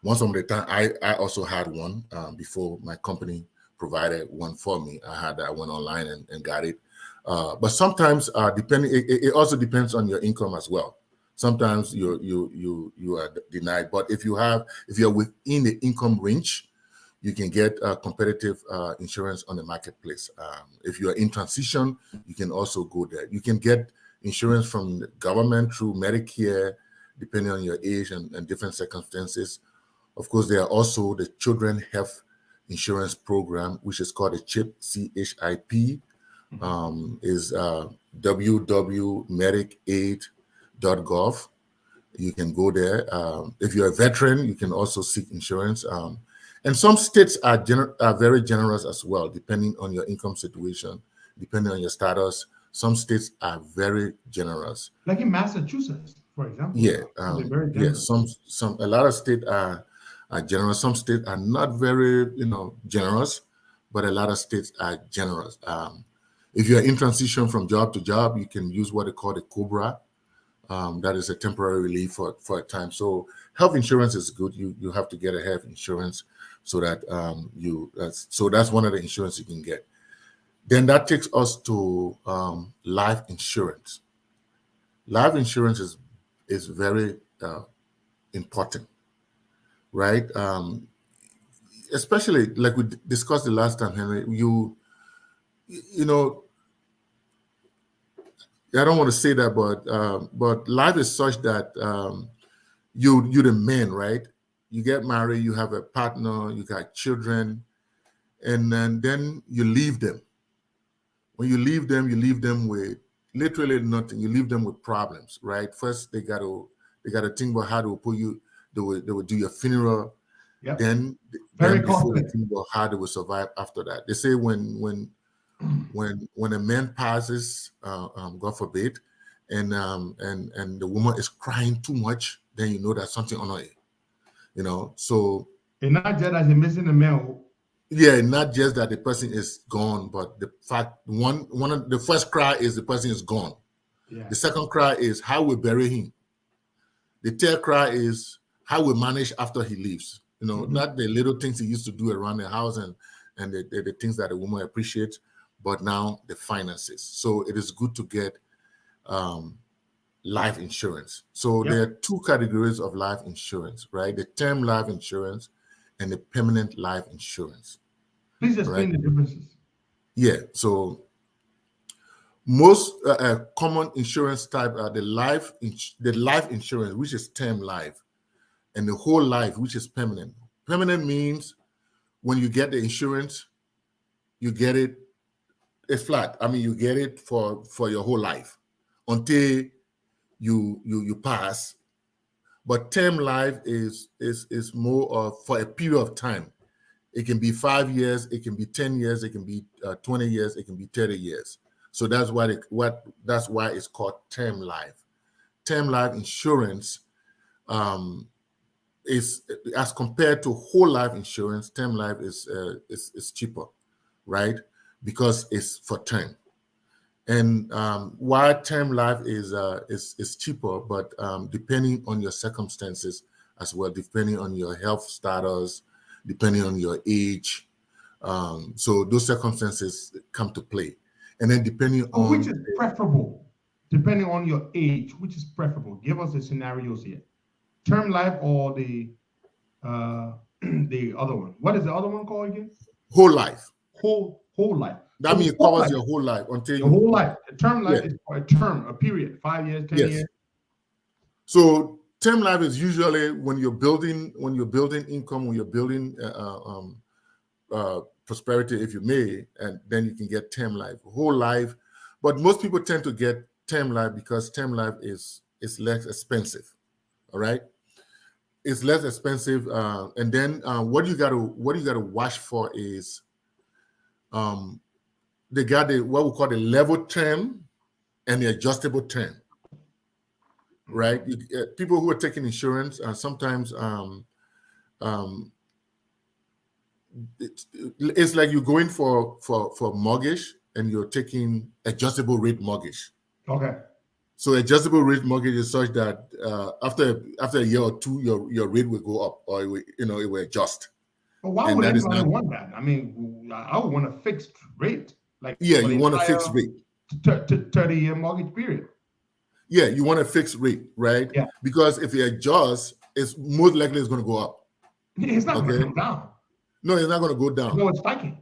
Once on the time, I also had one before my company provided one for me. I went online and got it. But sometimes, it also depends on your income as well. Sometimes you are denied. But if you're within the income range, you can get competitive insurance on the marketplace. If you are in transition, you can also go there. You can get insurance from the government through Medicare, depending on your age and different circumstances. Of course, there are also the Children Health Insurance Program, which is called the CHIP, CHIP, is www.medicaid.gov. You can go there. If you're a veteran, you can also seek insurance. And some states are very generous as well, depending on your income situation, depending on your status. Some states are very generous. Like in Massachusetts, for example. Yeah, they're very generous. a lot of states are are generous. Some states are not very, generous, but a lot of states are generous. If you're in transition from job to job, you can use what they call the COBRA. That is a temporary relief for a time. So health insurance is good. You have to get a health insurance so that that's one of the insurance you can get. Then that takes us to life insurance. Life insurance is very important, right? Especially like we discussed the last time, Henry. You know, I don't want to say that, but life is such that you're the man, right? You get married, you have a partner, you got children, and then you leave them. When you leave them with literally nothing. You leave them with problems, right? First, they got to think about how to put you. They will do your funeral. Yep. Then before they think about how they will survive after that. They say when a man passes, God forbid, and the woman is crying too much, then you know that something on it. So it's not just as a missing a man. Yeah, not just that the person is gone, but the fact one of the first cry is the person is gone. Yeah. The second cry is how we bury him. The third cry is how we manage after he leaves. Not the little things he used to do around the house and the things that a woman appreciates, but now the finances. So it is good to get life insurance. So there are two categories of life insurance, right? The term life insurance and the permanent life insurance. Please explain the differences. Yeah, so most common insurance type are the life insurance, which is term life, and the whole life, which is permanent. Permanent means when you get the insurance, you get it flat. I mean, you get it for your whole life until you pass. But term life is more of for a period of time. It can be 5 years, it can be 10 years, it can be 20 years, it can be 30 years. So that's why it's called term life. Term life insurance is, as compared to whole life insurance, term life is cheaper, right? Because it's for term. And why term life is cheaper, but depending on your circumstances as well, depending on your health status, depending on your age. So those circumstances come to play. And then depending on... Which is preferable, depending on your age, which is preferable? Give us the scenarios here. Term life or the other one. What is the other one called again? Whole life. Whole life. That means it covers your whole life until your whole life. The term life is for a term, a period, 5 years, 10 years. So term life is usually when you're building income, when you're building prosperity, if you may, and then you can get term life, whole life. But most people tend to get term life because term life is less expensive. All right, it's less expensive, and then what you got to watch for is they got what we call the level term and the adjustable term. Right, people who are taking insurance sometimes it's like you're going for mortgage and you're taking adjustable rate mortgage. Okay. So adjustable rate mortgage is such that after a year or two, your rate will go up or it will adjust. But why would anybody want that? I mean, I would want a fixed rate. You want a fixed rate. 30-year mortgage period. Yeah, you want a fixed rate, right? Yeah. Because if it adjusts, it's most likely it's going to go up. It's not going to come down. No, it's not going to go down. No, it's spiking.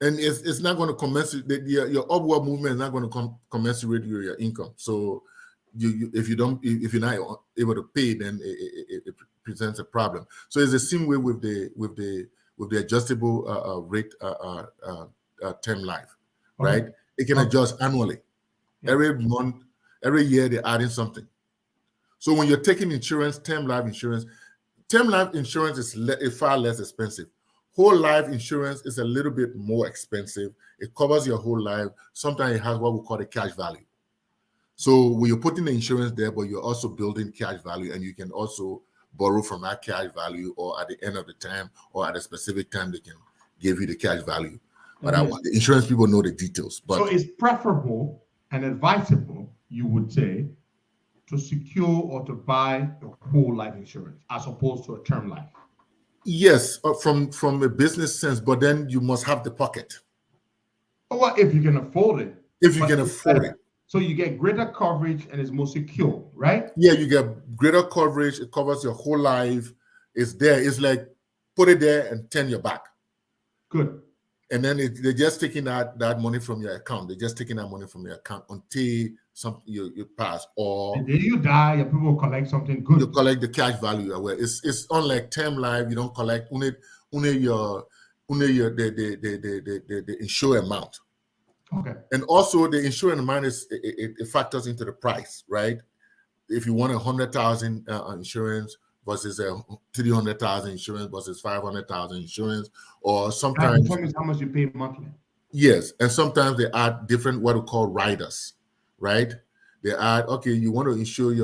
And it's not going to commensurate. Your upward movement is not going to commensurate with your income. So if you're not able to pay, then it presents a problem. So it's the same way with the adjustable rate term life, right? It can adjust annually. Yeah. Every month, every year they're adding something. So when you're taking insurance, term life insurance is far less expensive. Whole life insurance is a little bit more expensive. It covers your whole life. Sometimes it has what we call the cash value. So when you're putting the insurance there, but you're also building cash value, and you can also borrow from that cash value, or at the end of the time, or at a specific time, they can give you the cash value. But the insurance people know the details. But so it's preferable and advisable, you would say, to secure or to buy a whole life insurance as opposed to a term life. Yes, from a business sense, but then you must have the pocket. Well, if you can afford it. If you can afford it. So you get greater coverage and it's more secure, right? Yeah, you get greater coverage. It covers your whole life. It's there. It's like put it there and turn your back. Good. And then they're just taking that money from your account. They're just taking that money from your account until you pass. Or the day you die, your people collect something good. You collect the cash value. Where it's unlike term life. You don't collect only the insured amount. Okay. And also the insurance amount it factors into the price, right? If you want 100,000 insurance versus a 300,000 insurance versus 500,000 insurance, or sometimes that determines how much you pay monthly. Yes, and sometimes they add different what we call riders, right? They add, okay, you want to insure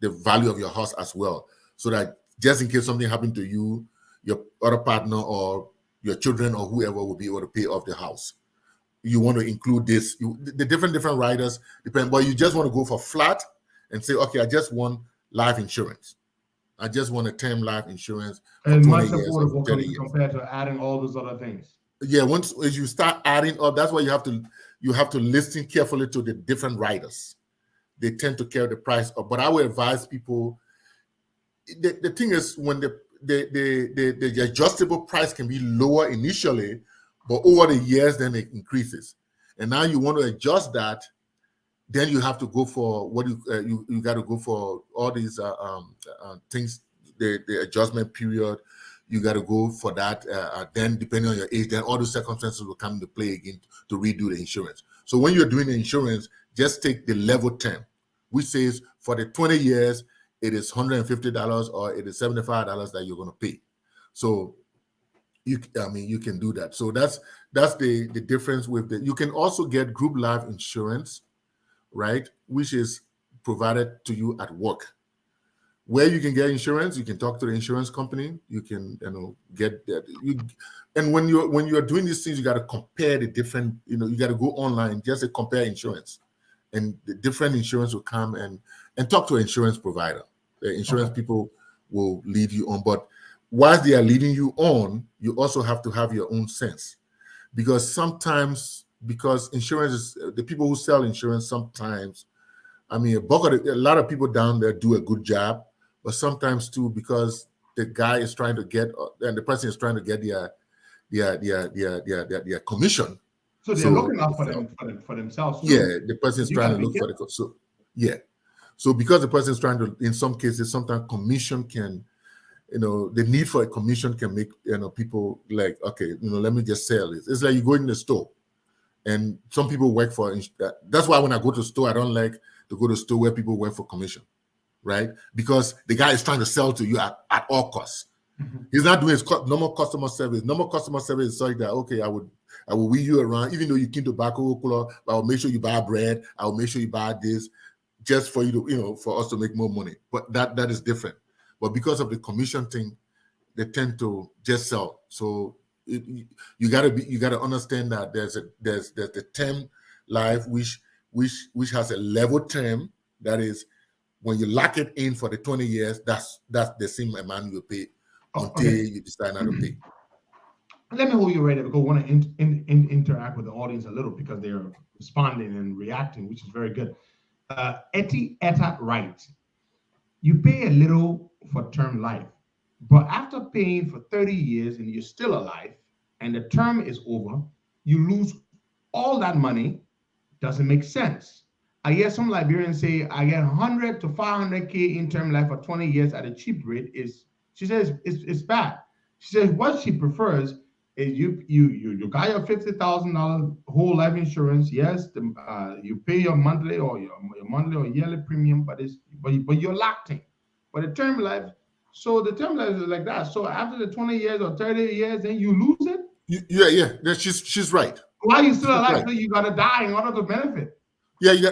the value of your house as well, so that just in case something happened to you, your other partner or your children or whoever will be able to pay off the house. You want to include this, the different riders depend, but you just want to go for flat and say, okay, I just want life insurance. I just want a term life insurance for and 20 much years affordable or 30 years. compared to adding all those other things. Yeah, once as you start adding up, that's why you have to listen carefully to the different riders. They tend to carry the price up. But I would advise people, the thing is when the adjustable price can be lower initially, but over the years, then it increases. And now you want to adjust that, then you have to go for what you got to go for all these things, the adjustment period. You got to go for that. Then depending on your age, then all the circumstances will come into play again to redo the insurance. So when you're doing the insurance, just take the level term, which says for the 20 years, it is $150 or it is $75 that you're going to pay. So you can do that. So that's the difference with you can also get group life insurance, right? Which is provided to you at work. Where you can get insurance, you can talk to the insurance company. You can, get that. And when you're doing these things, you got to compare the different. You got to go online just to compare insurance, and the different insurance will come and talk to an insurance provider. The insurance people will lead you on, but whilst they are leading you on, you also have to have your own sense, because insurance is the people who sell insurance. Sometimes, a lot of people down there do a good job. But sometimes too, because the guy is trying to get, and the person is trying to get their commission. So they're looking out for themselves too. Yeah, the person is trying to look for the So because the person is trying to, in some cases, sometimes commission can, the need for a commission can make people like, okay, let me just sell this. It's like you go in the store, and some people work for. That's why when I go to the store, I don't like to go to the store where people work for commission. Right? Because the guy is trying to sell to you at all costs. Mm-hmm. He's not doing his normal customer service. Normal customer service is such that, okay, I will wheel you around, even though you came to tobacco, I will make sure you buy bread. I will make sure you buy this just for you to, for us to make more money. But that is different. But because of the commission thing, they tend to just sell. So you gotta understand that there's the term life which has a level term, that is, when you lock it in for the 20 years, that's the same amount you pay until you decide not to pay. Let me hold you right there, because I want to interact with the audience a little, because they're responding and reacting, which is very good. Etta writes, you pay a little for term life, but after paying for 30 years and you're still alive and the term is over, you lose all that money. Doesn't make sense. I hear some Liberians say, I get 100 to 500K in term life for 20 years at a cheap rate. She says it's bad. She says what she prefers is you got your $50,000 whole life insurance. Yes, you pay your monthly or your monthly or yearly premium, but you're locked in. But the term life, so the term life is like that. So after the 20 years or 30 years, then you lose it. Yeah. She's right. Why are you still alive? So you gotta die in order to benefit. Yeah, you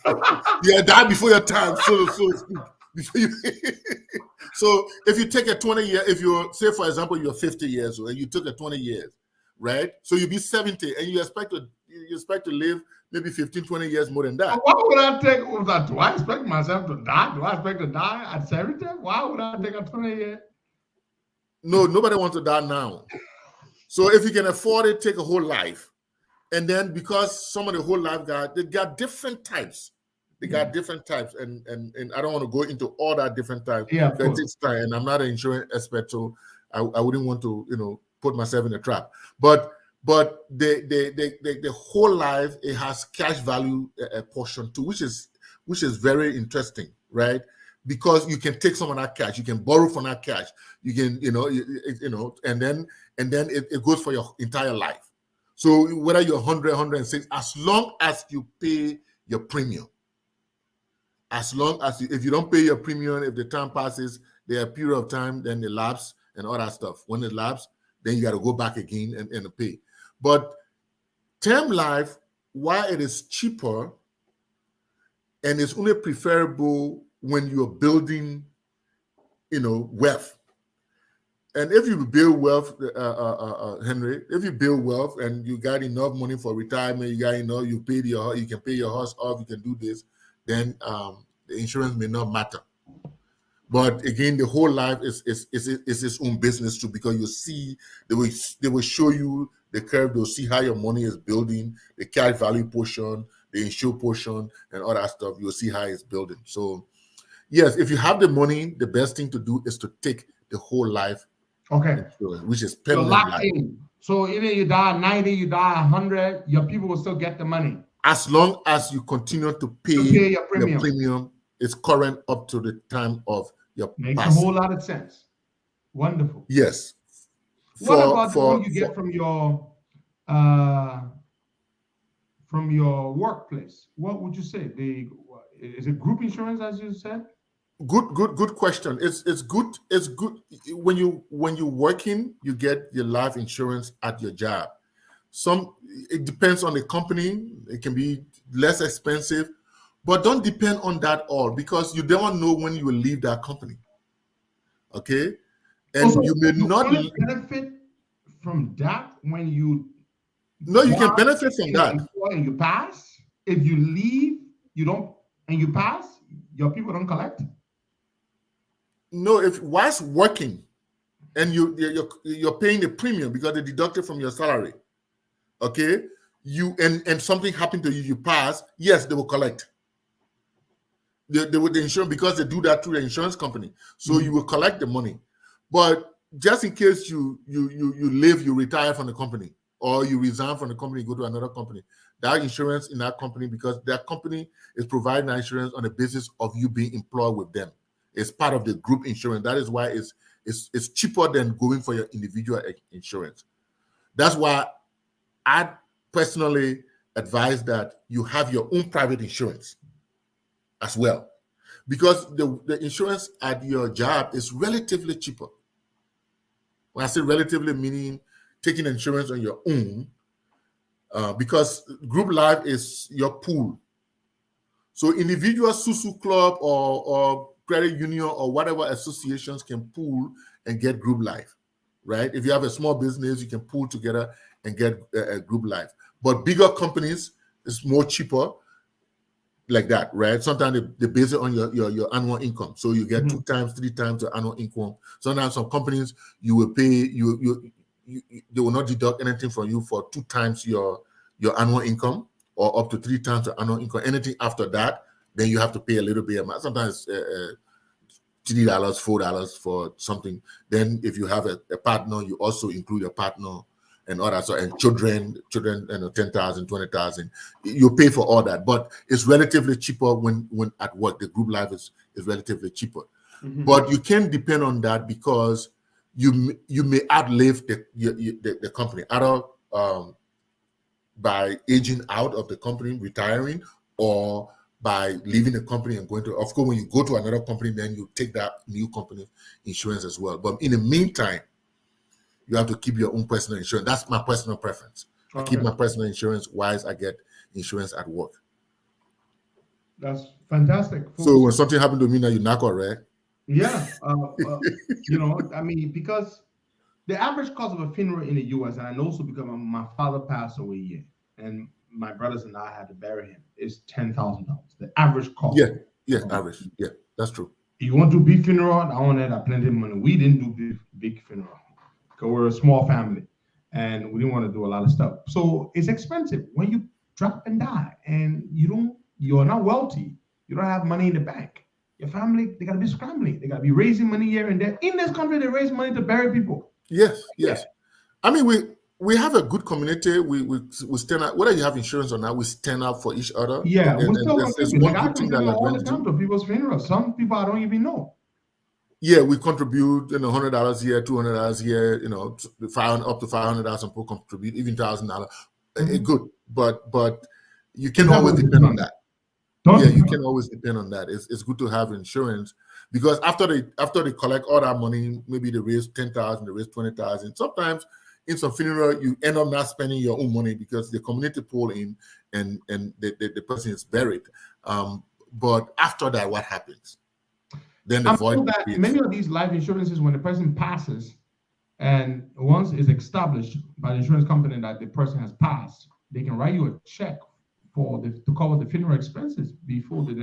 got die before your time, so to speak. before you. So if you take a 20-year, if you're, say for example, you're 50 years old and you took a 20 years, right? So you'll be 70 and you expect to live maybe 15, 20 years more than that. Why would I take that? Do I expect myself to die? Do I expect to die at 70? Why would I take a 20-year? No, nobody wants to die now. So if you can afford it, take a whole life. And then because some of the whole life they got different types. They got different types. And I don't want to go into all that different types. Yeah, it takes time. And I'm not an insurance expert, so I wouldn't want to, put myself in a trap. But the whole life, it has cash value a portion too, which is very interesting, right? Because you can take some of that cash, you can borrow from that cash, you can, and then it goes for your entire life. So whether you're 100, 106, as long as you pay your premium, as long as if you don't pay your premium, if the time passes, there are a period of time, then it lapse and all that stuff. When it lapse, then you got to go back again and pay. But term life, while it is cheaper, and it's only preferable when you're building, wealth. And if you build wealth, Henry, if you build wealth and you got enough money for retirement, you got enough, you can pay your house off, you can do this, then the insurance may not matter. But again, the whole life is its own business too, because you see they will show you the curve. They'll see how your money is building, the cash value portion, the insured portion, and all that stuff. You'll see how it's building. So, yes, if you have the money, the best thing to do is to take the whole life insurance, which is permanent life. So even you die at 90, you die at 100, your people will still get the money. As long as you continue to pay your premium, it's current up to the time of your Makes passing. a whole lot of sense. Wonderful. Yes. What about the one you get from your workplace? What would you say? Is it group insurance, as you said? Good question. It's good. It's good when you're working, you get your life insurance at your job. It depends on the company. It can be less expensive, but don't depend on that all, because you don't know when you will leave that company. Okay, and also, you may not benefit from that when you. No, you can benefit from that. And you pass. If you leave, you don't, and you pass, your people don't collect. No, if whilst working, and you're paying the premium because they deducted from your salary. Okay, and something happened to you, you pass. Yes, they will collect. They would insurance, because they do that through the insurance company. So you will collect the money. But just in case you leave, you retire from the company, or you resign from the company, go to another company, that insurance in that company, because that company is providing that insurance on the basis of you being employed with them. It's part of the group insurance. That is why it's cheaper than going for your individual insurance. That's why I personally advise that you have your own private insurance as well, because the insurance at your job is relatively cheaper. When I say relatively, meaning taking insurance on your own, because group life is your pool. So individual Susu club or credit union or whatever associations can pool and get group life, right? If you have a small business, you can pool together and get a group life. But bigger companies, it's more cheaper like that, right? Sometimes they base it on your annual income. So you get 2 times, 3 times your annual income. Sometimes some companies, you will pay, they will not deduct anything from you for 2 times your annual income, or up to 3 times your annual income. Anything after that, then you have to pay a little bit amount. Sometimes $3, $4 for something. Then if you have a partner, you also include your partner and all that. So, and children, 10,000, 20,000, you pay for all that. But it's relatively cheaper when at work. The group life is relatively cheaper. But you can't depend on that, because you may outlive the company, either by aging out of the company, retiring, or by leaving the company and going to, of course, when you go to another company, then you take that new company insurance as well. But in the meantime, you have to keep your own personal insurance. That's my personal preference. I keep my personal insurance whilst I get insurance at work. That's Fantastic. So when something happened to me now, you knock or right? Yeah. I mean, because the average cost of a funeral in the U.S., and I know so because my father passed away here, and my brothers and I had to bury him, is $10,000. The average cost. Yeah, average. Yeah, that's true. You want to do big funeral? I want to have plenty of money. We didn't do big funeral because we're a small family, and we didn't want to do a lot of stuff. So it's expensive when you drop and die, and you're not wealthy. You don't have money in the bank. Your family, they gotta be scrambling. They gotta be raising money here and there. In this country, they raise money to bury people. Yes. I mean, we have a good community. We stand out. Whether you have insurance or not, we stand up for each other. Yeah, and there's one good thing that all the time to people's funerals. Some people I don't even know. Yeah, we contribute, $100 here, $200 here, up to $500. Some people contribute even $1,000. Good, but you can always depend on that. You can always depend on that. It's good to have insurance because after they collect all that money, maybe they raise $10,000, they raise $20,000. Sometimes in some funeral, you end up not spending your own money because the community pull in and the person is buried. But after that, what happens? Then the void. Many of these life insurances, when the person passes, and once it's established by the insurance company that the person has passed, they can write you a check to cover the funeral expenses before the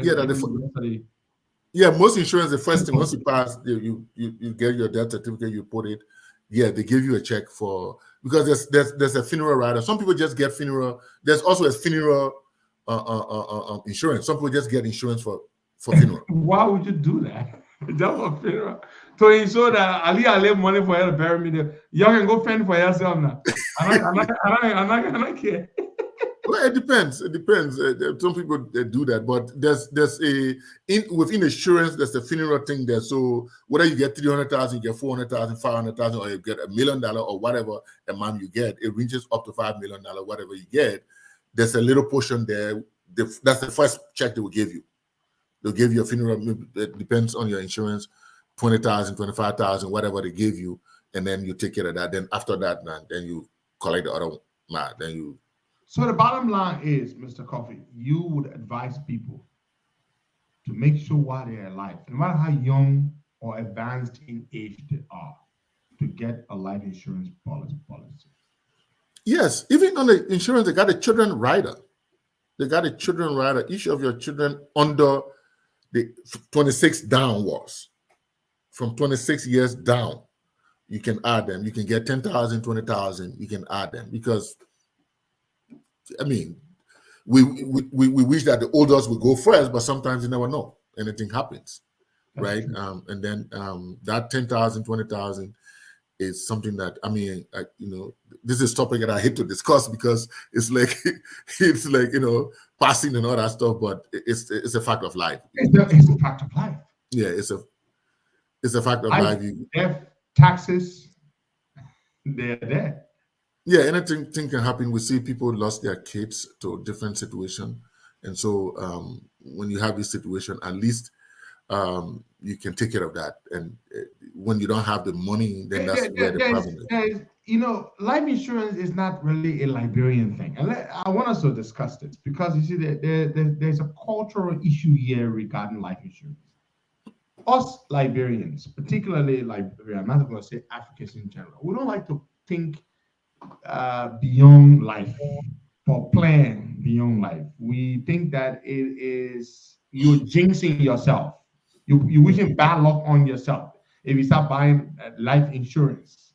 most insurance, the first thing, once you pass, you get your death certificate, you put it. Yeah, they give you a check because there's a funeral rider. Some people just get funeral. There's also a funeral insurance. Some people just get insurance for funeral. Why would you do that? Just for funeral. To ensure that I leave money for you to bury me there. Y'all can go fend for yourself now. I'm not care. Well, it depends. Some people do that, but within insurance, there's a funeral thing there. So whether you get 300,000, you get 400,000, 500,000, or you get $1 million or whatever amount you get, it reaches up to $5 million, whatever you get. There's a little portion there. That's the first check they will give you. They'll give you a funeral. It depends on your insurance, 20,000, 25,000, whatever they give you, and then you take care of that. Then after that, man, then you collect the other one. Then you. So the bottom line is, Mr. Coffee, you would advise people to make sure while they're alive, no matter how young or advanced in age they are, to get a life insurance policy. Yes, even on the insurance, they got a children rider. Each of your children under the 26 downwards, from 26 years down, you can add them. You can get 10,000, 20,000. You can add them because, I mean, we wish that the oldest would go first, but sometimes you never know. Anything happens, right? And then that 10,000, 20,000 is something that, I mean, this is a topic that I hate to discuss because it's like passing and all that stuff, but it's a fact of life. It's a fact of life. Yeah, it's a fact of life. Death, taxes, they're there. Yeah, anything can happen. We see people lost their kids to a different situation. And so when you have this situation, at least you can take care of that. And when you don't have the money, then that's where the problem is. Life insurance is not really a Liberian thing. And I want us to discuss this because you see there's a cultural issue here regarding life insurance. Us Liberians, particularly Liberia, I'm not going to say Africans in general, we don't like to think beyond life or plan beyond life. We think that it is you're jinxing yourself. You're wishing bad luck on yourself if you start buying life insurance.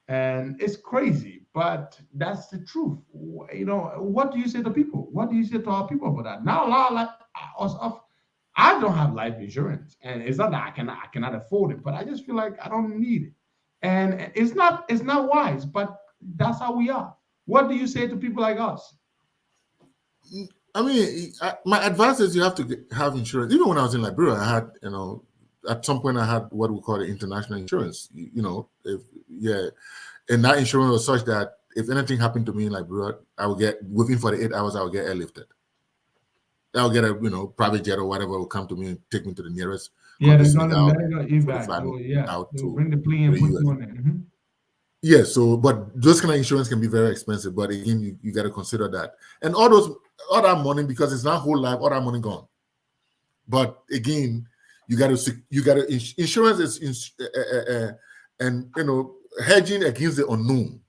And it's crazy, but that's the truth. What do you say to people? What do you say to our people about that? Now, a lot of I don't have life insurance, and it's not that I cannot afford it, but I just feel like I don't need it. And it's not wise, but that's how we are. What do you say to people like us? I mean, my advice is you have to have insurance. Even when I was in Liberia, I had, at some point I had what we call the international insurance. And that insurance was such that if anything happened to me in Liberia, I would get, within 48 hours, I would get airlifted. I'll get a private jet or whatever will come to me and take me to the nearest. Yeah, they're going to evac. Bring the plane and put you on there. Mm-hmm. Yeah, but those kind of insurance can be very expensive. But again, you got to consider that. And all that money, because it's not whole life, all that money gone. But again, insurance is and hedging against the unknown.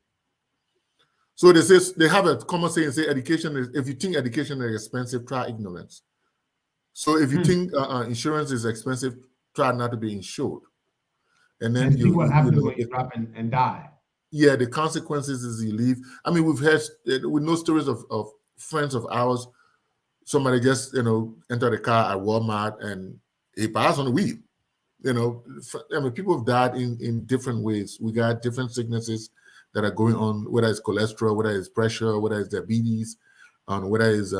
So they have a common saying, say education is, if you think education is expensive, try ignorance. So if you think insurance is expensive, try not to be insured. And then see what happens when you drop and die. Yeah, the consequences is you leave. I mean, we know stories of friends of ours. Somebody just entered a car at Walmart and he passed on the wheel. I mean, people have died in different ways. We got different sicknesses that are going on, whether it's cholesterol, whether it's pressure, whether it's diabetes, whether it's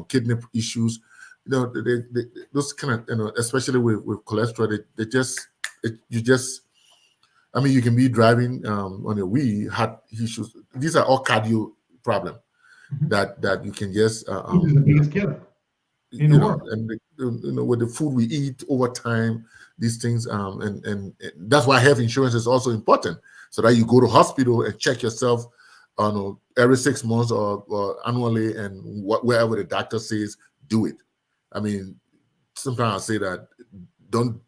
kidney issues. Those kind of, especially with cholesterol, I mean, you can be driving on a wheel, heart issues. These are all cardio problems that you can just. Food is the biggest killer in the world. And with the food we eat over time, these things, and that's why health insurance is also important, so that you go to hospital and check yourself every 6 months or annually, and wherever the doctor says, do it. I mean, sometimes I say that don't,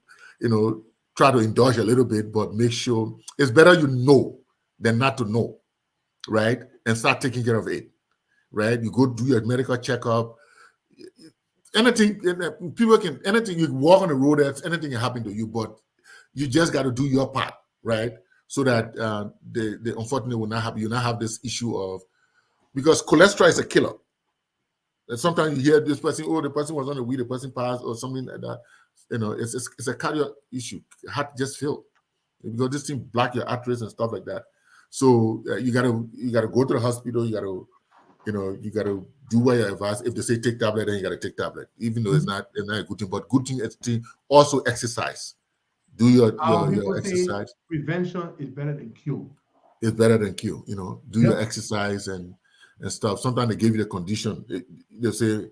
try to indulge a little bit, but make sure it's better than not to know, right? And start taking care of it, right? You go do your medical checkup. Anything, anything, you walk on the road, anything can happen to you, but you just got to do your part, right? So that the unfortunately will not happen. You not have this issue of, because cholesterol is a killer. And sometimes you hear this person, the person was on the weed, the person passed, or something like that. It's a cardio issue. Heart just failed because this thing block your arteries and stuff like that. So you gotta go to the hospital. You gotta do what you're advised. If they say take tablet, then you gotta take tablet, even though it's not a good thing. But good thing is to also exercise. Do your exercise. Prevention is better than cure. It's better than cure. Do your exercise and stuff. Sometimes they give you the condition. They say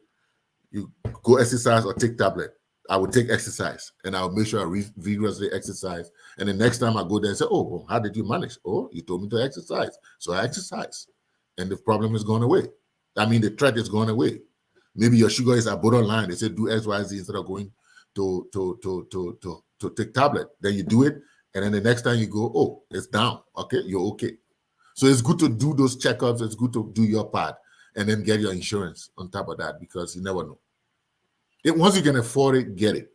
you go exercise or take tablet. I would take exercise and I'll make sure I vigorously exercise. And the next time I go there and say, oh, well, how did you manage? Oh, you told me to exercise. So I exercise. And the problem is gone away. I mean, the threat is gone away. Maybe your sugar is at borderline. They say do X, Y, Z instead of going to take tablet. Then you do it. And then the next time you go, oh, it's down. Okay, you're okay. So it's good to do those checkups. It's good to do your part and then get your insurance on top of that, because you never know. Once you can afford it, get it.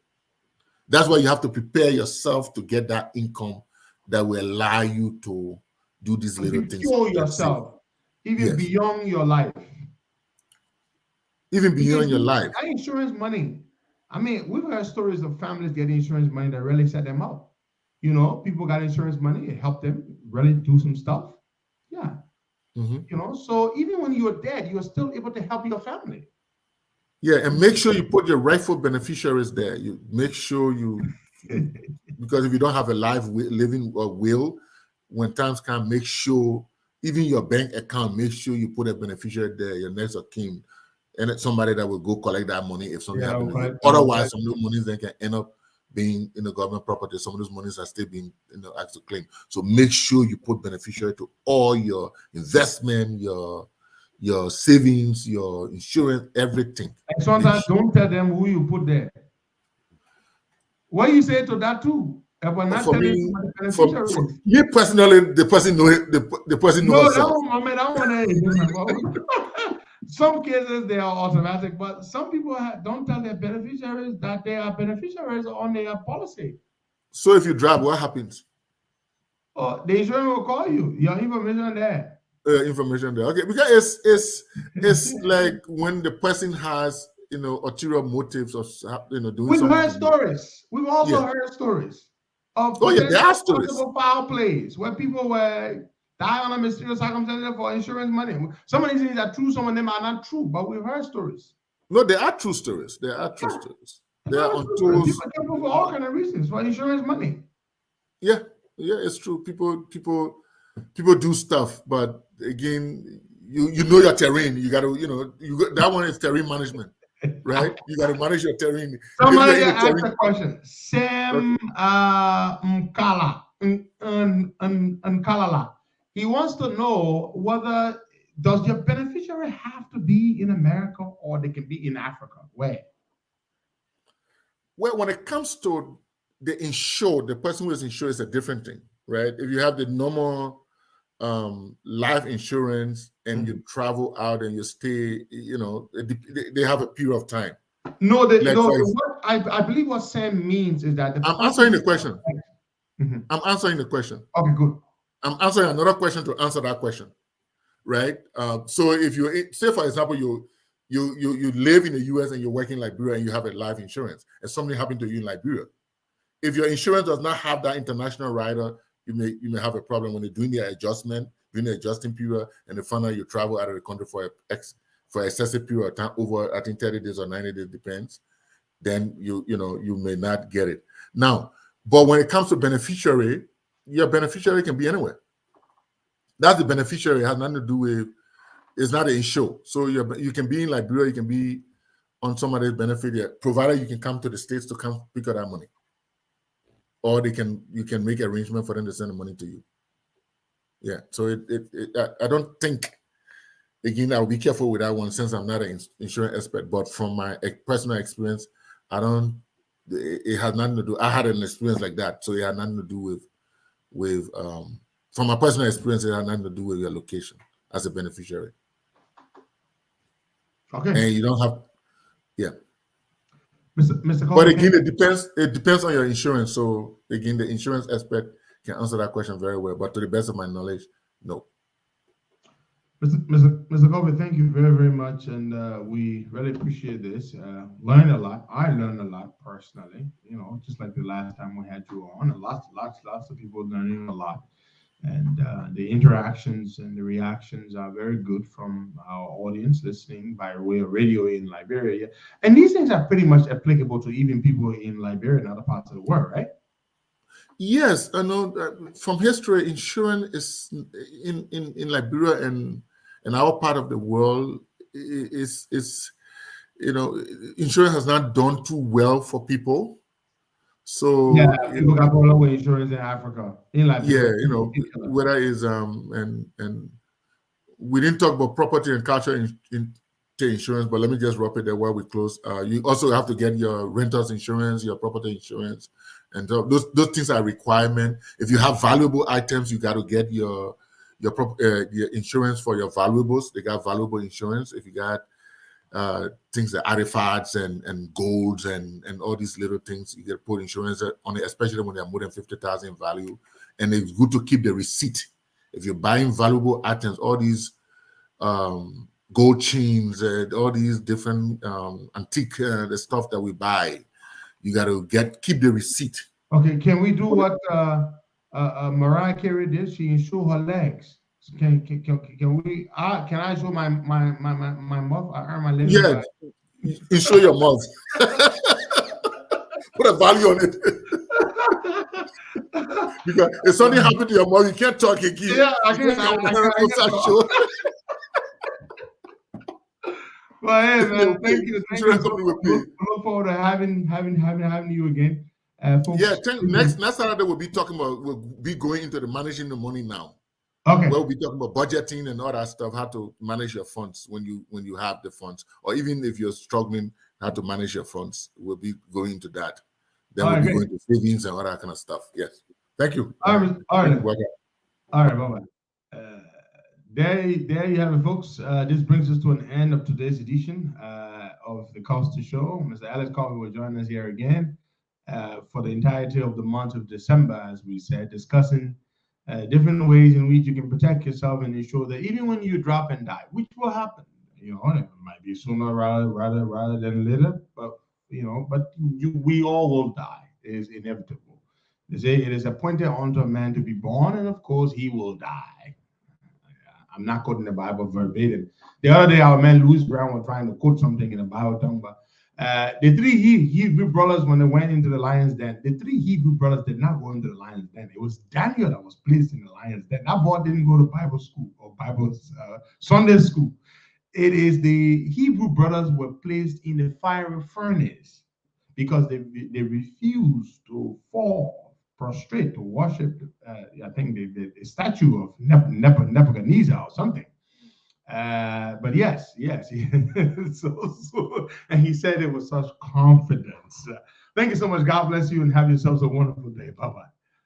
That's why you have to prepare yourself to get that income that will allow you to do these little things. Secure yourself, even beyond your life. Even beyond your life. That insurance money. I mean, we've heard stories of families getting insurance money that really set them up. People got insurance money. It helped them really do some stuff. Yeah. Mm-hmm. So even when you're dead, you're still able to help your family. Yeah, and make sure you put your rightful beneficiaries there. You make sure because if you don't have a living will, when times come, make sure even your bank account, make sure you put a beneficiary there, your next of kin, and it's somebody that will go collect that money if something happens. Otherwise, some of those monies then can end up being in the government property. Some of those monies are still being asked to claim. So make sure you put beneficiary to all your investment, your savings, your insurance, everything. And sometimes don't tell them who you put there. What you say to that too? For me personally, the person knows. The person knows. Some cases they are automatic, but some people don't tell their beneficiaries that they are beneficiaries on their policy. So if you drive, what happens? Oh, the insurance will call you. Your information there. Information there. Okay, because it's like when the person has ulterior motives or doing. We've heard stories. We've also heard stories of there are stories. Foul plays where people were die on a mysterious circumstance for insurance money. Some of these things are true, some of them are not true, but we've heard stories. No, there are true stories. There are true stories. There are untold. People get for all kind of reasons for insurance money. Yeah, it's true. People do stuff, but again, you know your terrain. You got to, that one is terrain management, right? You got to manage your terrain. Somebody asked a question. Sam Nkalala. He wants to know whether does your beneficiary have to be in America or they can be in Africa? Where? Well, when it comes to the insured, the person who is insured is a different thing, right? If you have the normal life insurance and you travel out and you stay, they have a period of time. No, what I believe what Sam means is that I'm answering the question. I'm answering the question. Okay, good. I'm answering another question to answer that question, right? So if you say, for example, you live in the US and you're working in Liberia and you have a life insurance and something happened to you in Liberia, if your insurance does not have that international rider, you may have a problem when they're doing the adjustment, during the adjusting period, and they find out you travel out of the country for excessive period of time, over I think 30 days or 90 days, depends. Then you may not get it. Now, but when it comes to beneficiary, your beneficiary can be anywhere. That's the beneficiary. It has nothing to do with, it's not an insure. So you can be in Liberia, you can be on somebody's benefit, provided you can come to the States to come pick up that money. Or you can make arrangement for them to send the money to you. Yeah. So I don't think, again, I'll be careful with that one since I'm not an insurance expert, but from my personal experience, it has nothing to do. I had an experience like that. So it had nothing to do with from my personal experience, it had nothing to do with your location as a beneficiary. Okay. And you don't have, yeah. Mr. But again, it depends on your insurance. So again, the insurance expert can answer that question very well. But to the best of my knowledge, no. Mr. Colbert, thank you very, very much. And we really appreciate this. Learned a lot. I learned a lot personally, just like the last time we had you on. Lots of people learning a lot. And the interactions and the reactions are very good from our audience listening by way of radio in Liberia. And these things are pretty much applicable to even people in Liberia and other parts of the world, right? Yes, I know from history, insurance is in Liberia and our part of the world is insurance has not done too well for people. So yeah, people got problem with insurance in Africa, in Liberia. Yeah, whether it's and we didn't talk about property and culture insurance, but let me just wrap it there while we close. You also have to get your renters insurance, your property insurance, and those things are a requirement. If you have valuable items, you got to get your insurance for your valuables. They got valuable insurance. If you got things like artifacts and golds and all these little things, you get to put insurance on it, especially when they're more than 50,000 in value. And it's good to keep the receipt. If you're buying valuable items, all these gold chains, all these different antique the stuff that we buy, you got to keep the receipt. Okay, can we do what Mariah Carey did? She insured her legs. Can we? Can I show my mouth? I earn my living. Yeah, you show your mouth. Put a value on it. Because if something happened to your mouth, you can't talk again. Yeah, I can't. Well, hey man, thank you. We look forward to having you again. Folks, next Saturday we'll be going into the managing the money now. Okay. We'll be talking about budgeting and all that stuff, how to manage your funds when you have the funds, or even if you're struggling, how to manage your funds. We'll be going into that. Then we'll be going to savings and all that kind of stuff. Yes. Thank you. All right. Bye-bye. There you have it, folks. This brings us to an end of today's edition of the Costa Show. Mr. Alex Colbert will join us here again for the entirety of the month of December, as we said, discussing different ways in which you can protect yourself and ensure that even when you drop and die, which will happen, it might be sooner rather than later, but we all will die. It is inevitable. They say it is appointed unto a man to be born, and of course he will die. I'm not quoting the Bible verbatim. The other day, our man Louis Brown was trying to quote something in the Bible, but the three Hebrew brothers, when they went into the lion's den, the three Hebrew brothers did not go into the lion's den. It was Daniel that was placed in the lion's den. That boy didn't go to Bible school or Sunday school. It is the Hebrew brothers were placed in the fiery furnace because they refused to fall prostrate to worship. I think the statue of Nebuchadnezzar or something. But yes. so and he said it with such confidence. Thank you so much. God bless you and have yourselves a wonderful day. Bye-bye.